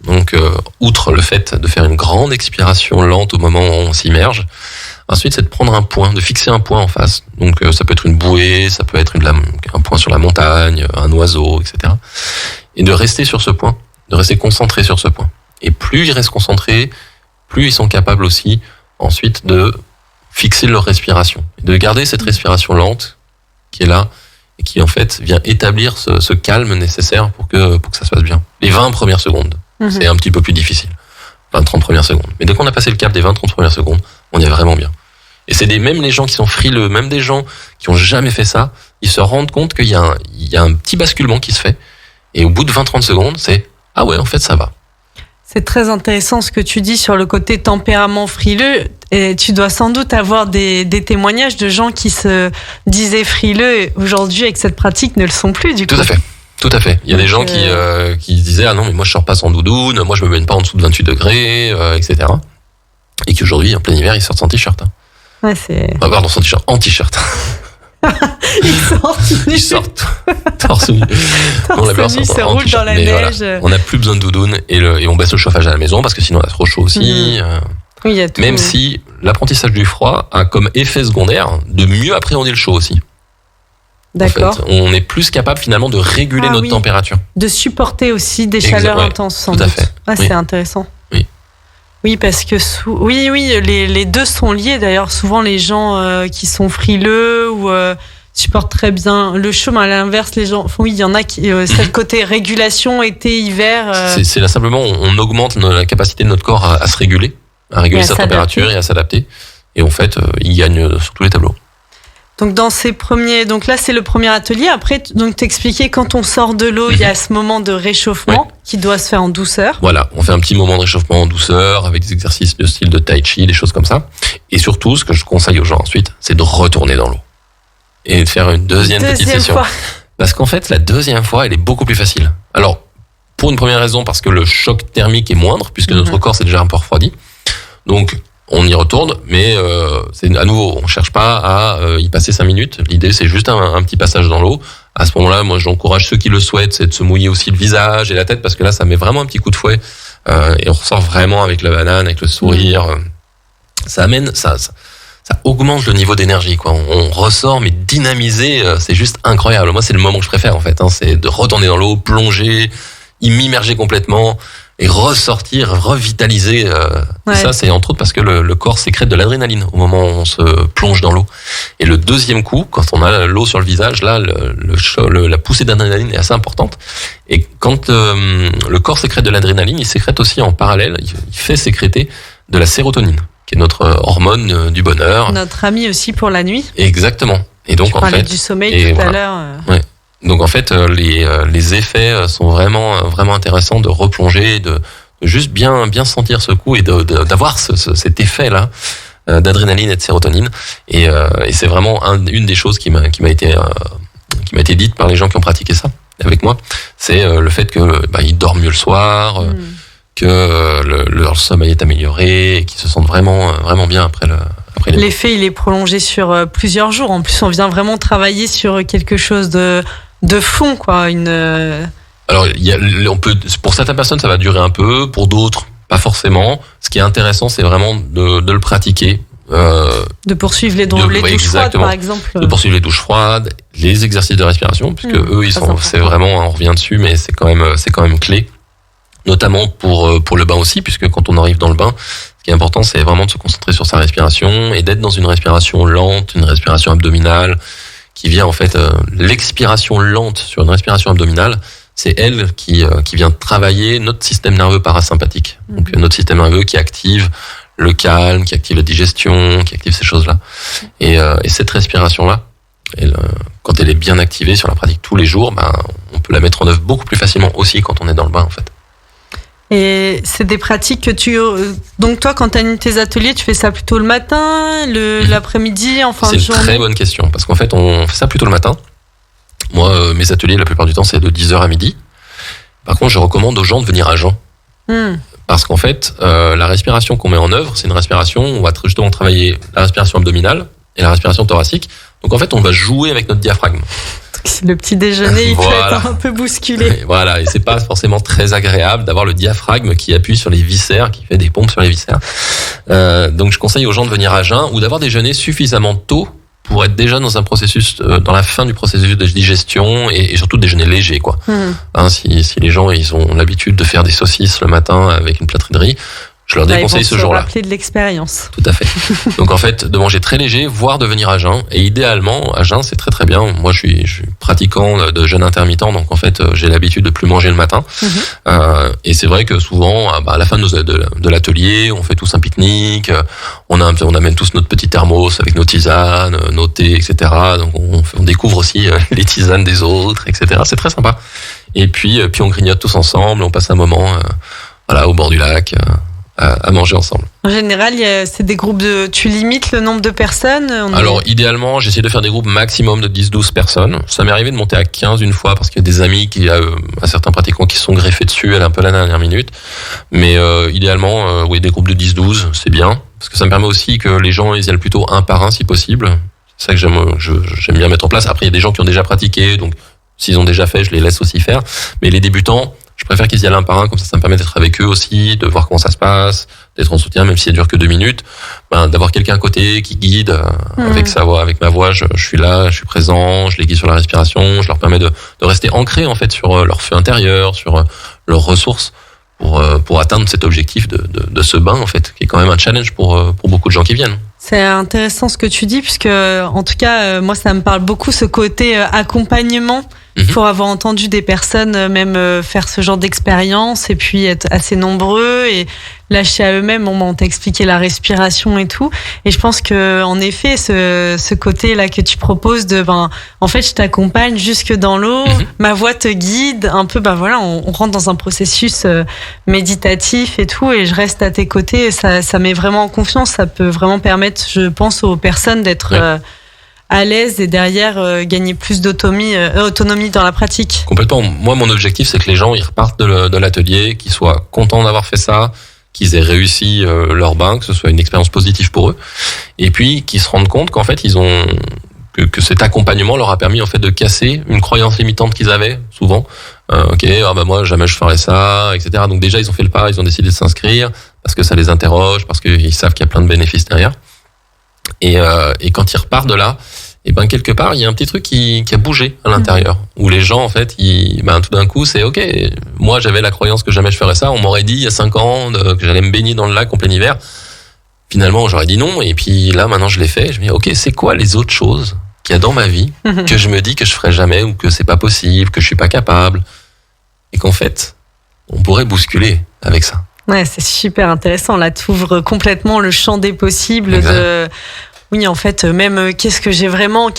Donc, outre le fait de faire une grande expiration lente au moment où on s'immerge, ensuite, c'est de prendre un point, de fixer un point en face. Donc, ça peut être une bouée, ça peut être un point sur la montagne, un oiseau, etc. Et de rester sur ce point, de rester concentré sur ce point. Et plus ils restent concentrés, plus ils sont capables aussi, ensuite, de fixer leur respiration. Et de garder cette respiration lente qui est là et qui, en fait, vient établir ce calme nécessaire pour que ça se passe bien. Les 20 premières secondes, c'est un petit peu plus difficile. 20-30 premières secondes. Mais dès qu'on a passé le cap des 20-30 premières secondes, on y est vraiment bien. Et c'est même les gens qui sont frileux, même des gens qui ont jamais fait ça, ils se rendent compte qu'il y a un petit basculement qui se fait. Et au bout de 20-30 secondes, c'est Ah ouais, en fait, ça va. C'est très intéressant ce que tu dis sur le côté tempérament frileux. Et tu dois sans doute avoir des témoignages de gens qui se disaient frileux et aujourd'hui, avec cette pratique, ne le sont plus du coup. Tout à fait. Il y a des gens qui disaient, ah non, mais moi je sors pas sans doudoune, moi je me baigne pas en dessous de 28 degrés, etc. Et qui aujourd'hui, en plein hiver, ils sortent sans t-shirt. Ouais, c'est... Ah, pardon, sans t-shirt, en t-shirt. Ils sortent torse nu. Torse nu, se roule dans la neige. Voilà, on n'a plus besoin de doudoune et on baisse le chauffage à la maison parce que sinon on a trop chaud aussi. Oui, il y a tout. Même si l'apprentissage du froid a comme effet secondaire de mieux appréhender le chaud aussi. D'accord. En fait, on est plus capable finalement de réguler notre température. De supporter aussi des chaleurs intenses sans doute. Tout à fait. Ah, c'est intéressant. Oui. Oui, parce que les deux sont liés. D'ailleurs, souvent les gens qui sont frileux ou supportent très bien le chaud, mais à l'inverse, les gens, il y en a qui, c'est le côté régulation été, hiver. C'est là simplement, on augmente la capacité de notre corps à se réguler, à réguler sa température et à s'adapter. Et en fait, il gagne sur tous les tableaux. Donc donc là c'est le premier atelier. Après, donc t'expliquais quand on sort de l'eau, il y a ce moment de réchauffement qui doit se faire en douceur. Voilà, on fait un petit moment de réchauffement en douceur avec des exercices de style de tai chi, des choses comme ça. Et surtout, ce que je conseille aux gens ensuite, c'est de retourner dans l'eau et de faire une deuxième petite session. Parce qu'en fait, la deuxième fois, elle est beaucoup plus facile. Alors, pour une première raison, parce que le choc thermique est moindre, puisque notre corps s'est déjà un peu refroidi. Donc, on y retourne, mais c'est à nouveau, on cherche pas à y passer 5 minutes. L'idée, c'est juste un petit passage dans l'eau. À ce moment-là, moi, j'encourage ceux qui le souhaitent, c'est de se mouiller aussi le visage et la tête, parce que là, ça met vraiment un petit coup de fouet et on ressort vraiment avec la banane, avec le sourire. Ça augmente le niveau d'énergie, quoi. On ressort, mais dynamisé, c'est juste incroyable. Moi, c'est le moment que je préfère, en fait. C'est de retourner dans l'eau, plonger, m'immerger complètement. Et ressortir, revitaliser. Et ça, c'est entre autres parce que le corps sécrète de l'adrénaline au moment où on se plonge dans l'eau. Et le deuxième coup, quand on a l'eau sur le visage, là, la poussée d'adrénaline est assez importante. Et quand le corps sécrète de l'adrénaline, il sécrète aussi en parallèle, il fait sécréter de la sérotonine, qui est notre hormone du bonheur. Notre ami aussi pour la nuit. Exactement. Et donc, tu parlais du sommeil tout à l'heure. Ouais. Donc en fait, les effets sont vraiment intéressants de replonger, de juste bien sentir ce coup et d'avoir cet effet là d'adrénaline et de sérotonine. Et c'est vraiment une des choses qui m'a été dite par les gens qui ont pratiqué ça avec moi, c'est le fait que ils dorment mieux le soir, que leur sommeil est amélioré, et qu'ils se sentent vraiment bien après l'effet il est prolongé sur plusieurs jours. En plus, on vient vraiment travailler sur quelque chose de fond, quoi. Alors, pour certaines personnes, ça va durer un peu, pour d'autres, pas forcément. Ce qui est intéressant, c'est vraiment de le pratiquer. De poursuivre les douches froides, par exemple. De poursuivre les douches froides, les exercices de respiration, puisque eux, c'est vraiment, on revient dessus, mais c'est quand même clé. Notamment pour le bain aussi, puisque quand on arrive dans le bain, ce qui est important, c'est vraiment de se concentrer sur sa respiration et d'être dans une respiration lente, une respiration abdominale, qui vient en fait l'expiration lente sur une respiration abdominale, c'est elle qui vient travailler notre système nerveux parasympathique. Donc notre système nerveux qui active le calme, qui active la digestion, qui active ces choses-là. Et cette respiration-là, quand elle est bien activée sur la pratique tous les jours, on peut la mettre en œuvre beaucoup plus facilement aussi quand on est dans le bain en fait. Et c'est des pratiques que donc toi, quand tu animes tes ateliers, tu fais ça plutôt le matin, l'après-midi, en fin de journée? C'est une très bonne question, parce qu'en fait, on fait ça plutôt le matin. Moi, mes ateliers, la plupart du temps, c'est de 10h à midi. Par contre, je recommande aux gens de venir à jeun. Parce qu'en fait, la respiration qu'on met en œuvre, c'est une respiration où on va justement travailler la respiration abdominale et la respiration thoracique. Donc en fait, on va jouer avec notre diaphragme. Le petit déjeuner, il peut être un peu bousculé. Voilà, et c'est pas forcément très agréable d'avoir le diaphragme qui appuie sur les viscères, qui fait des pompes sur les viscères. Donc je conseille aux gens de venir à jeun ou d'avoir déjeuné suffisamment tôt pour être déjà dans un processus, dans la fin du processus de digestion et surtout déjeuner léger, quoi. Si les gens ils ont l'habitude de faire des saucisses le matin avec une plâtrée de riz, je leur déconseille ce jour-là. Ils vont se rappeler de l'expérience. Tout à fait. Donc en fait, de manger très léger, voire de venir à jeun. Et idéalement, à jeun, c'est très très bien. Moi, je suis pratiquant de jeûne intermittent, donc en fait, j'ai l'habitude de plus manger le matin. Et c'est vrai que souvent, à la fin de l'atelier, on fait tous un pique-nique. On amène tous notre petit thermos avec nos tisanes, nos thés, etc. Donc on découvre aussi les tisanes des autres, etc. C'est très sympa. Et puis on grignote tous ensemble, on passe un moment au bord du lac à manger ensemble. En général, c'est des groupes tu limites le nombre de personnes? Alors, idéalement, j'essaie de faire des groupes maximum de 10-12 personnes. Ça m'est arrivé de monter à 15 une fois parce qu'il y a des amis à certains pratiquants qui se sont greffés dessus à un peu la dernière minute. Mais idéalement, oui, des groupes de 10-12, c'est bien. Parce que ça me permet aussi que les gens, ils y aillent plutôt un par un si possible. C'est ça que j'aime bien mettre en place. Après, il y a des gens qui ont déjà pratiqué, donc s'ils ont déjà fait, je les laisse aussi faire. Mais les débutants, je préfère qu'ils y aillent un par un, comme ça me permet d'être avec eux aussi, de voir comment ça se passe, d'être en soutien, même si ça dure que 2 minutes, d'avoir quelqu'un à côté qui guide avec sa voix, avec ma voix, je suis là, je suis présent, je les guide sur la respiration, je leur permets de rester ancrés en fait sur leur feu intérieur, sur leurs ressources pour atteindre cet objectif de ce bain en fait, qui est quand même un challenge pour beaucoup de gens qui viennent. C'est intéressant ce que tu dis, puisque en tout cas, moi ça me parle beaucoup ce côté accompagnement. Pour avoir entendu des personnes même faire ce genre d'expérience et puis être assez nombreux et lâcher à eux-mêmes, on t'a expliqué la respiration et tout. Et je pense que en effet, ce côté-là que tu proposes en fait, je t'accompagne jusque dans l'eau, ma voix te guide, un peu, on rentre dans un processus méditatif et tout, et je reste à tes côtés. Et ça met vraiment en confiance. Ça peut vraiment permettre, je pense, aux personnes d'être à l'aise et derrière gagner plus autonomie dans la pratique. Complètement. Moi, mon objectif, c'est que les gens ils repartent de l'atelier, qu'ils soient contents d'avoir fait ça, qu'ils aient réussi leur bain, que ce soit une expérience positive pour eux, et puis qu'ils se rendent compte qu'en fait, que cet accompagnement leur a permis en fait de casser une croyance limitante qu'ils avaient souvent. Moi jamais je ferais ça, etc. Donc déjà ils ont fait le pas, ils ont décidé de s'inscrire parce que ça les interroge, parce qu'ils savent qu'il y a plein de bénéfices derrière. Et quand ils repartent de là, et quelque part il y a un petit truc qui a bougé à l'intérieur, où les gens en fait tout d'un coup c'est ok, moi j'avais la croyance que jamais je ferais ça, on m'aurait dit il y a 5 ans que j'allais me baigner dans le lac en plein hiver, finalement j'aurais dit non, et puis là maintenant je l'ai fait, je me dis ok, c'est quoi les autres choses qu'il y a dans ma vie que je me dis que je ferais jamais, ou que c'est pas possible, que je suis pas capable, et qu'en fait on pourrait bousculer avec ça. Ouais, c'est super intéressant. Là, tu ouvres complètement le champ des possibles. Oui, en fait, même qu'est-ce que j'ai vraiment,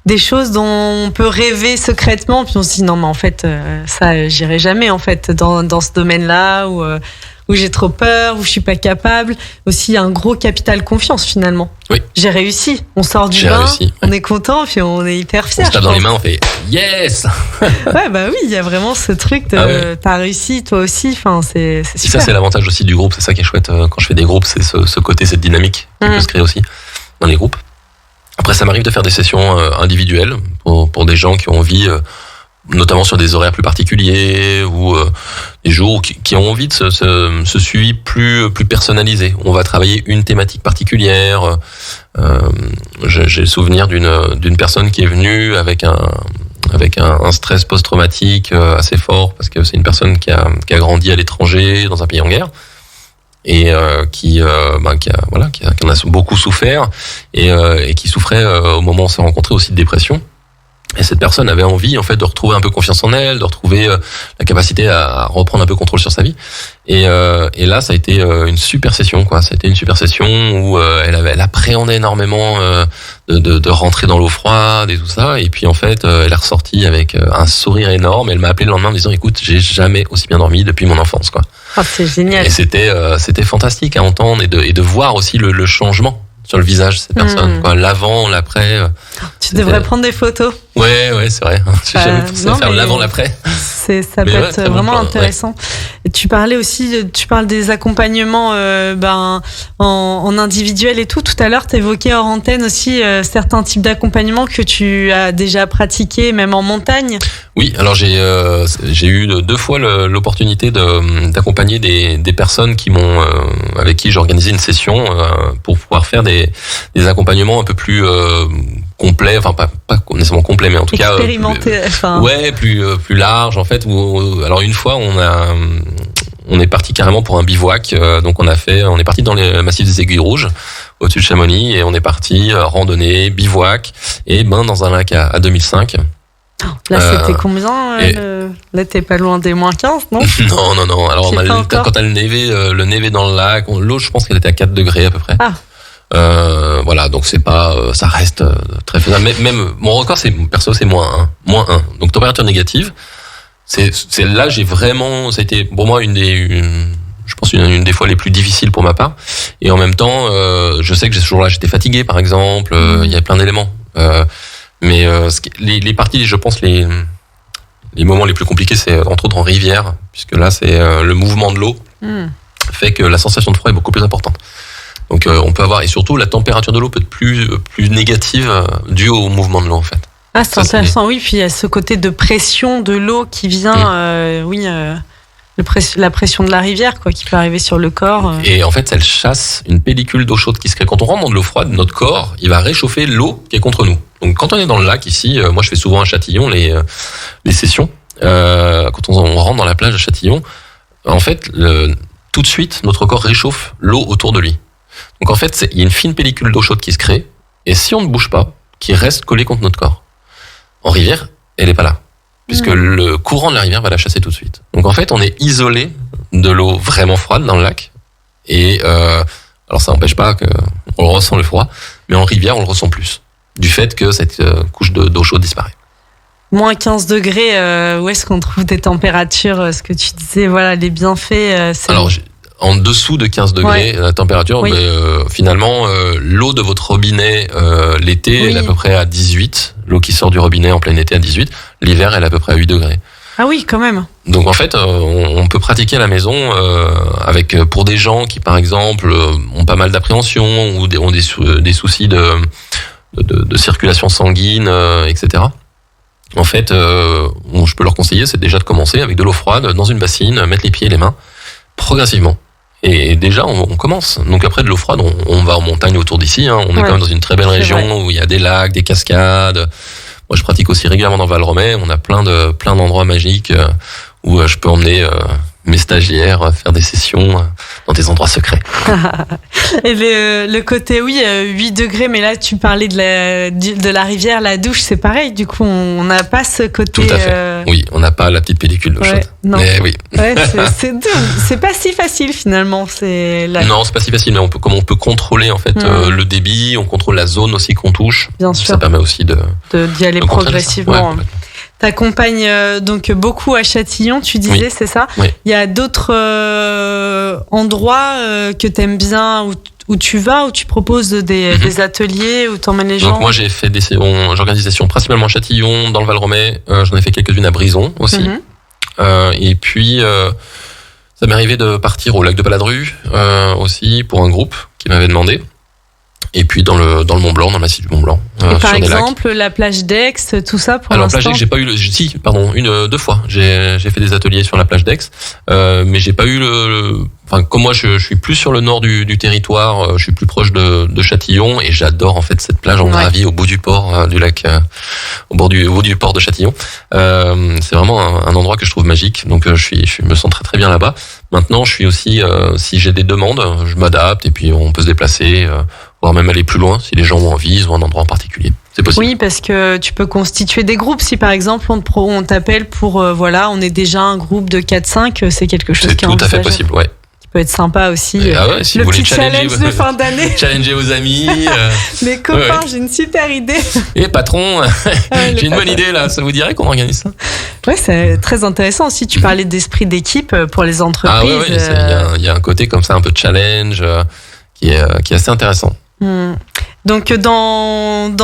des choses dont on peut rêver secrètement, puis on se dit non, mais en fait, ça, j'irai jamais en fait dans ce domaine-là où j'ai trop peur, où je suis pas capable. Aussi, un gros capital confiance finalement. Oui. J'ai réussi. On sort du bain, on est content, puis on est hyper fiers. On se tape dans les mains, on fait yes. Ouais, oui, il y a vraiment ce truc de t'as réussi, toi aussi. Enfin, c'est super. Et ça, c'est l'avantage aussi du groupe. C'est ça qui est chouette quand je fais des groupes, c'est ce côté, cette dynamique qui peut se créer aussi dans les groupes. Après, ça m'arrive de faire des sessions individuelles pour des gens qui ont envie, notamment sur des horaires plus particuliers ou des jours qui ont envie de ce suivi plus personnalisé. On va travailler une thématique particulière. J'ai le souvenir d'une personne qui est venue avec un stress post-traumatique assez fort, parce que c'est une personne qui a grandi à l'étranger dans un pays en guerre, et qui en a beaucoup souffert, et qui souffrait au moment où on s'est rencontrés aussi de dépression. Et cette personne avait envie en fait de retrouver un peu confiance en elle, de retrouver la capacité à reprendre un peu contrôle sur sa vie. Et là, ça a été une super session, quoi. Ça a été une super session où elle appréhendait énormément de rentrer dans l'eau froide et tout ça. Et puis en fait, elle est ressortie avec un sourire énorme. Elle m'a appelé le lendemain en me disant écoute, j'ai jamais aussi bien dormi depuis mon enfance, quoi. Oh, c'est génial. Et c'était fantastique à entendre, et de voir aussi le changement sur le visage de cette personne, quoi. L'avant, l'après. Tu devrais prendre des photos. Ouais, c'est vrai. J'ai jamais pensé à faire l'avant, l'après. Ça peut être vraiment intéressant. Et tu parles des accompagnements en individuel et tout. Tout à l'heure, tu évoquais hors antenne aussi certains types d'accompagnements que tu as déjà pratiqués, même en montagne. Oui, alors j'ai eu 2 fois l'opportunité d'accompagner des personnes avec qui j'ai organisé une session pour pouvoir faire des accompagnements un peu plus complets, enfin pas nécessairement complets, mais en tout cas expérimenté, plus large en fait. Alors une fois on est parti carrément pour un bivouac, donc on est parti dans les massifs des Aiguilles Rouges au-dessus de Chamonix, et on est parti randonnée, bivouac, et dans un lac à 2005. Là, c'était combien Là, t'es pas loin des moins 15, non? Non. Alors, quand t'as le névé dans le lac, l'eau, je pense qu'elle était à 4 degrés à peu près. Voilà, donc c'est pas, ça reste très faisable. Même mon record, perso, c'est -1. Donc température négative, c'est là j'ai vraiment, ça a été pour moi une des fois les plus difficiles pour ma part. Et en même temps, je sais que ce jour-là j'étais fatigué, par exemple. Il y a plein d'éléments. Mais les parties, je pense les moments les plus compliqués, c'est entre autres en rivière, puisque là c'est le mouvement de l'eau fait que la sensation de froid est beaucoup plus importante. Donc on peut avoir, et surtout la température de l'eau peut être plus négative due au mouvement de l'eau en fait. Ah, c'est intéressant, oui. Puis il y a ce côté de pression de l'eau qui vient, la pression de la rivière, quoi, qui peut arriver sur le corps. Et en fait, elle chasse une pellicule d'eau chaude qui se crée. Quand on rentre dans de l'eau froide, notre corps, il va réchauffer l'eau qui est contre nous. Donc quand on est dans le lac ici, moi je fais souvent à Châtillon les sessions. Quand on rentre dans la plage à Châtillon, en fait, tout de suite, notre corps réchauffe l'eau autour de lui. Donc en fait, il y a une fine pellicule d'eau chaude qui se crée, et si on ne bouge pas, qui reste collée contre notre corps. En rivière, elle n'est pas là, puisque le courant de la rivière va la chasser tout de suite. Donc en fait, on est isolé de l'eau vraiment froide dans le lac, et alors ça n'empêche pas qu'on ressent le froid, mais en rivière, on le ressent plus, du fait que cette couche d'eau chaude disparaît. Moins 15 degrés, où est-ce qu'on trouve des températures? Ce que tu disais, voilà, les bienfaits. Alors, en dessous de 15 degrés, la température, finalement, l'eau de votre robinet, l'été, elle est à peu près à 18. L'eau qui sort du robinet en plein été à 18. L'hiver, elle est à peu près à 8 degrés. Ah oui, quand même. Donc en fait, on peut pratiquer à la maison pour des gens qui, par exemple, ont pas mal d'appréhension ou ont des soucis de circulation sanguine, etc. En fait, je peux leur conseiller, c'est déjà de commencer avec de l'eau froide dans une bassine, mettre les pieds et les mains progressivement. Et déjà, on commence. Donc après, de l'eau froide, on va en montagne autour d'ici. On est quand même dans une très belle région où il y a des lacs, des cascades. Moi, je pratique aussi régulièrement dans Val-Romay. On a plein d'endroits magiques où je peux emmener mes stagiaires faire des sessions dans des endroits secrets. Et le côté, 8 degrés, mais là, tu parlais de la rivière, la douche, c'est pareil. Du coup, on n'a pas ce côté... Tout à fait. Oui, on n'a pas la petite pellicule d'eau chaude. Non. Mais oui. Ouais, c'est pas si facile, finalement. Non, c'est pas si facile, mais comme on peut contrôler, en fait, le débit, on contrôle la zone aussi qu'on touche. Bien sûr. Ça permet aussi d'y aller progressivement. T'accompagnes donc beaucoup à Châtillon, tu disais, c'est ça? Oui. Il y a d'autres endroits que t'aimes bien où tu vas, où tu proposes des ateliers, où t'emmènes les gens? Donc moi j'ai fait j'organise des sessions principalement à Châtillon, dans le Val-Romay. J'en ai fait quelques-unes à Brison aussi. Et puis ça m'est arrivé de partir au lac de Paladru aussi pour un groupe qui m'avait demandé. Et puis dans le Mont Blanc, dans le massif du Mont Blanc. Et par exemple, la plage d'Aix, tout ça pour l'instant? Alors plage d'Aix, j'ai pas eu deux fois. J'ai fait des ateliers sur la plage d'Aix, mais j'ai pas eu comme moi je suis plus sur le nord du territoire, je suis plus proche de Châtillon et j'adore en fait cette plage en gravit au bout du port du lac, au bout du port de Châtillon. C'est vraiment un endroit que je trouve magique, donc je me sens très très bien là-bas. Maintenant, je suis aussi si j'ai des demandes, je m'adapte et puis on peut se déplacer, voire même aller plus loin si les gens ont envie, ils ont un endroit en particulier. C'est possible. Oui, parce que tu peux constituer des groupes. Si par exemple on t'appelle pour on est déjà un groupe de 4-5, c'est quelque chose qui est tout à fait possible, ouais. Qui peut être sympa aussi. Si le vous petit voulez challenge de fin d'année. Challenger vos amis. Les copains, j'ai une super idée. Et patron, j'ai une bonne idée là, ça vous dirait qu'on organise ça? Ouais, c'est très intéressant. Si tu parlais d'esprit d'équipe pour les entreprises. Ah ouais, il y a un côté comme ça, un peu de challenge qui est assez intéressant. Donc dans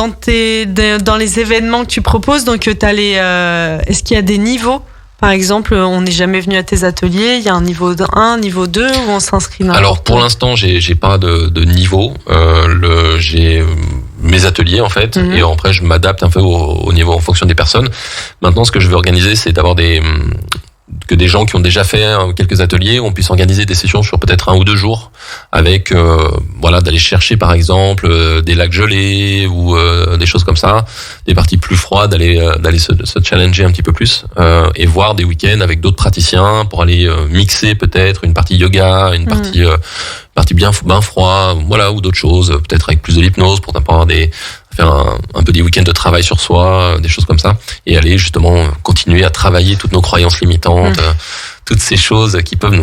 les événements que tu proposes, donc est-ce qu'il y a des niveaux? Par exemple, on n'est jamais venu à tes ateliers, il y a un niveau 1, niveau 2 où on s'inscrit n'importe. Alors pour l'instant, j'ai pas de niveau. J'ai mes ateliers en fait, et après je m'adapte un peu au niveau en fonction des personnes. Maintenant, ce que je veux organiser, c'est d'avoir que des gens qui ont déjà fait quelques ateliers, on puisse organiser des sessions sur peut-être 1 ou 2 jours avec d'aller chercher par exemple des lacs gelés ou des choses comme ça, des parties plus froides, d'aller se challenger un petit peu plus et voir des week-ends avec d'autres praticiens pour aller mixer peut-être une partie yoga, une partie bien froid, ou d'autres choses, peut-être avec plus de l'hypnose pour faire un peu des week-ends de travail sur soi, des choses comme ça, et aller justement continuer à travailler toutes nos croyances limitantes, toutes ces choses qui peuvent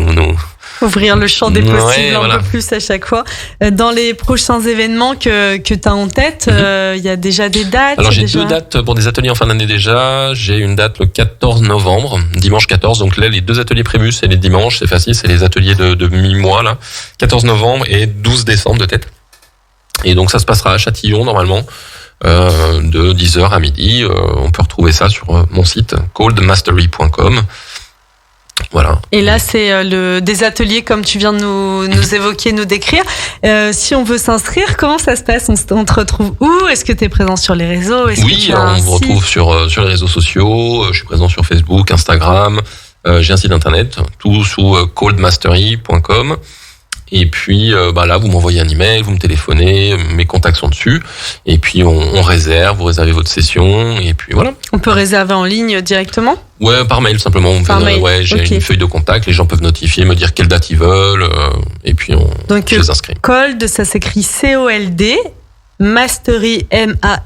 Ouvrir le champ des possibles voilà. Un peu plus à chaque fois. Dans les prochains événements que tu as en tête, il y a déjà des dates? Alors j'ai 2 dates pour des ateliers en fin d'année déjà. J'ai une date le 14 novembre, dimanche 14. Donc là, les 2 ateliers prévus, c'est les dimanches, c'est facile, c'est les ateliers de mi-mois là. 14 novembre et 12 décembre de tête. Et donc ça se passera à Châtillon normalement, de 10h à midi. On peut retrouver ça sur mon site coldmastery.com. Voilà. Et là, c'est des ateliers comme tu viens de nous évoquer, nous décrire. Si on veut s'inscrire, comment ça se passe? On te retrouve où? Est-ce que tu es présent sur les réseaux? Oui, on vous retrouve sur les réseaux sociaux. Je suis présent sur Facebook, Instagram. J'ai un site internet, tout sous coldmastery.com. Et puis là, vous m'envoyez un email, vous me téléphonez, mes contacts sont dessus. Et puis on réserve, vous réservez votre session. Et puis voilà. On peut réserver en ligne directement? Ouais, par mail simplement. Ouais, j'ai une feuille de contact. Les gens peuvent notifier, me dire quelle date ils veulent. Et puis je les inscris. Cold, ça s'écrit COLD. Mastery,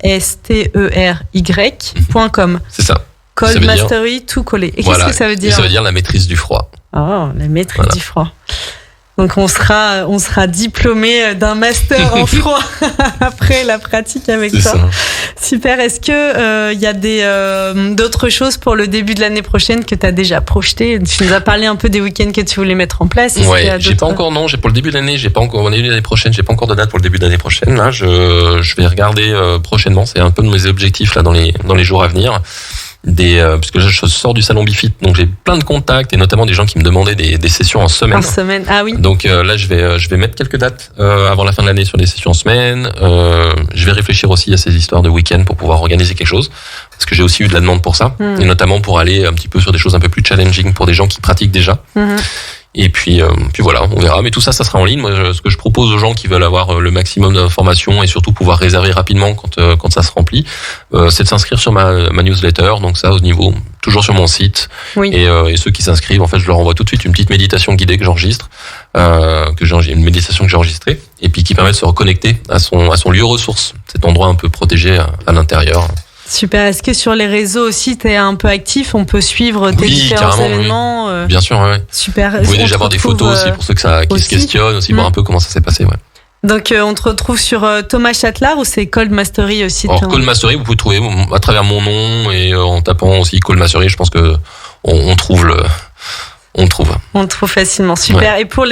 MASTERY.com. C'est ça. Cold Mastery, tout collé. Et voilà. Qu'est-ce que ça veut dire? Ça veut dire la maîtrise du froid. Oh, la maîtrise du froid. Donc on sera diplômé d'un master en froid après la pratique avec toi. Ça. Super. Est-ce que y a d'autres choses pour le début de l'année prochaine que tu as déjà projeté? Tu nous as parlé un peu des week-ends que tu voulais mettre en place. Ouais, j'ai pas encore j'ai pour le début de l'année, j'ai pas encore au début de l'année prochaine, j'ai pas encore de date pour le début de l'année prochaine. Là, je vais regarder prochainement, c'est un peu de mes objectifs là dans les jours à venir. Puisque là, je sors du salon Bifit, donc j'ai plein de contacts et notamment des gens qui me demandaient des sessions en semaine. En semaine, ah oui. Donc là, je vais mettre quelques dates avant la fin de l'année sur des sessions en semaine. Je vais réfléchir aussi à ces histoires de week-end pour pouvoir organiser quelque chose, parce que j'ai aussi eu de la demande pour ça, et notamment pour aller un petit peu sur des choses un peu plus challenging pour des gens qui pratiquent déjà. Et puis voilà, on verra. Mais tout ça sera en ligne. Moi, ce que je propose aux gens qui veulent avoir le maximum d'informations et surtout pouvoir réserver rapidement quand ça se remplit, c'est de s'inscrire sur ma newsletter. Donc ça, au niveau, toujours sur mon site. Oui. Et ceux qui s'inscrivent, en fait, je leur envoie tout de suite une petite méditation guidée que j'enregistre, une méditation que j'ai enregistrée, et puis qui permet de se reconnecter à son lieu ressource, cet endroit un peu protégé à l'intérieur. Super. Est-ce que sur les réseaux aussi, tu es un peu actif? On peut suivre tes différents événements? Oui. Bien sûr, ouais. Super. Vous pouvez déjà avoir des photos aussi pour ceux qui se questionnent, aussi voir un peu comment ça s'est passé. Ouais. Donc, on te retrouve sur Thomas Châtelard ou c'est Cold Mastery aussi? Alors, Cold Mastery, vous pouvez trouver à travers mon nom et en tapant aussi Cold Mastery, je pense que on trouve On le trouve. On le trouve facilement, super. Ouais. Et pour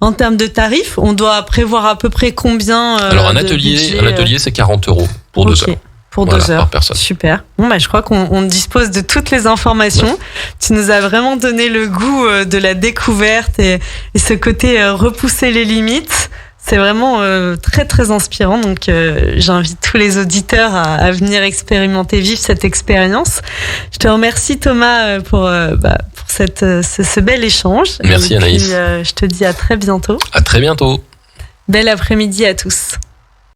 en termes de tarifs, on doit prévoir à peu près combien Alors un atelier, c'est 40 € pour 2 heures. Pour 2 heures. Par personne. Super. Bon, je crois qu'on dispose de toutes les informations. Ouais. Tu nous as vraiment donné le goût de la découverte et ce côté repousser les limites. C'est vraiment très très inspirant. Donc j'invite tous les auditeurs à venir expérimenter, vivre cette expérience. Je te remercie Thomas pour ce bel échange. Merci Anaïs. Je te dis à très bientôt. À très bientôt. Bel après-midi à tous.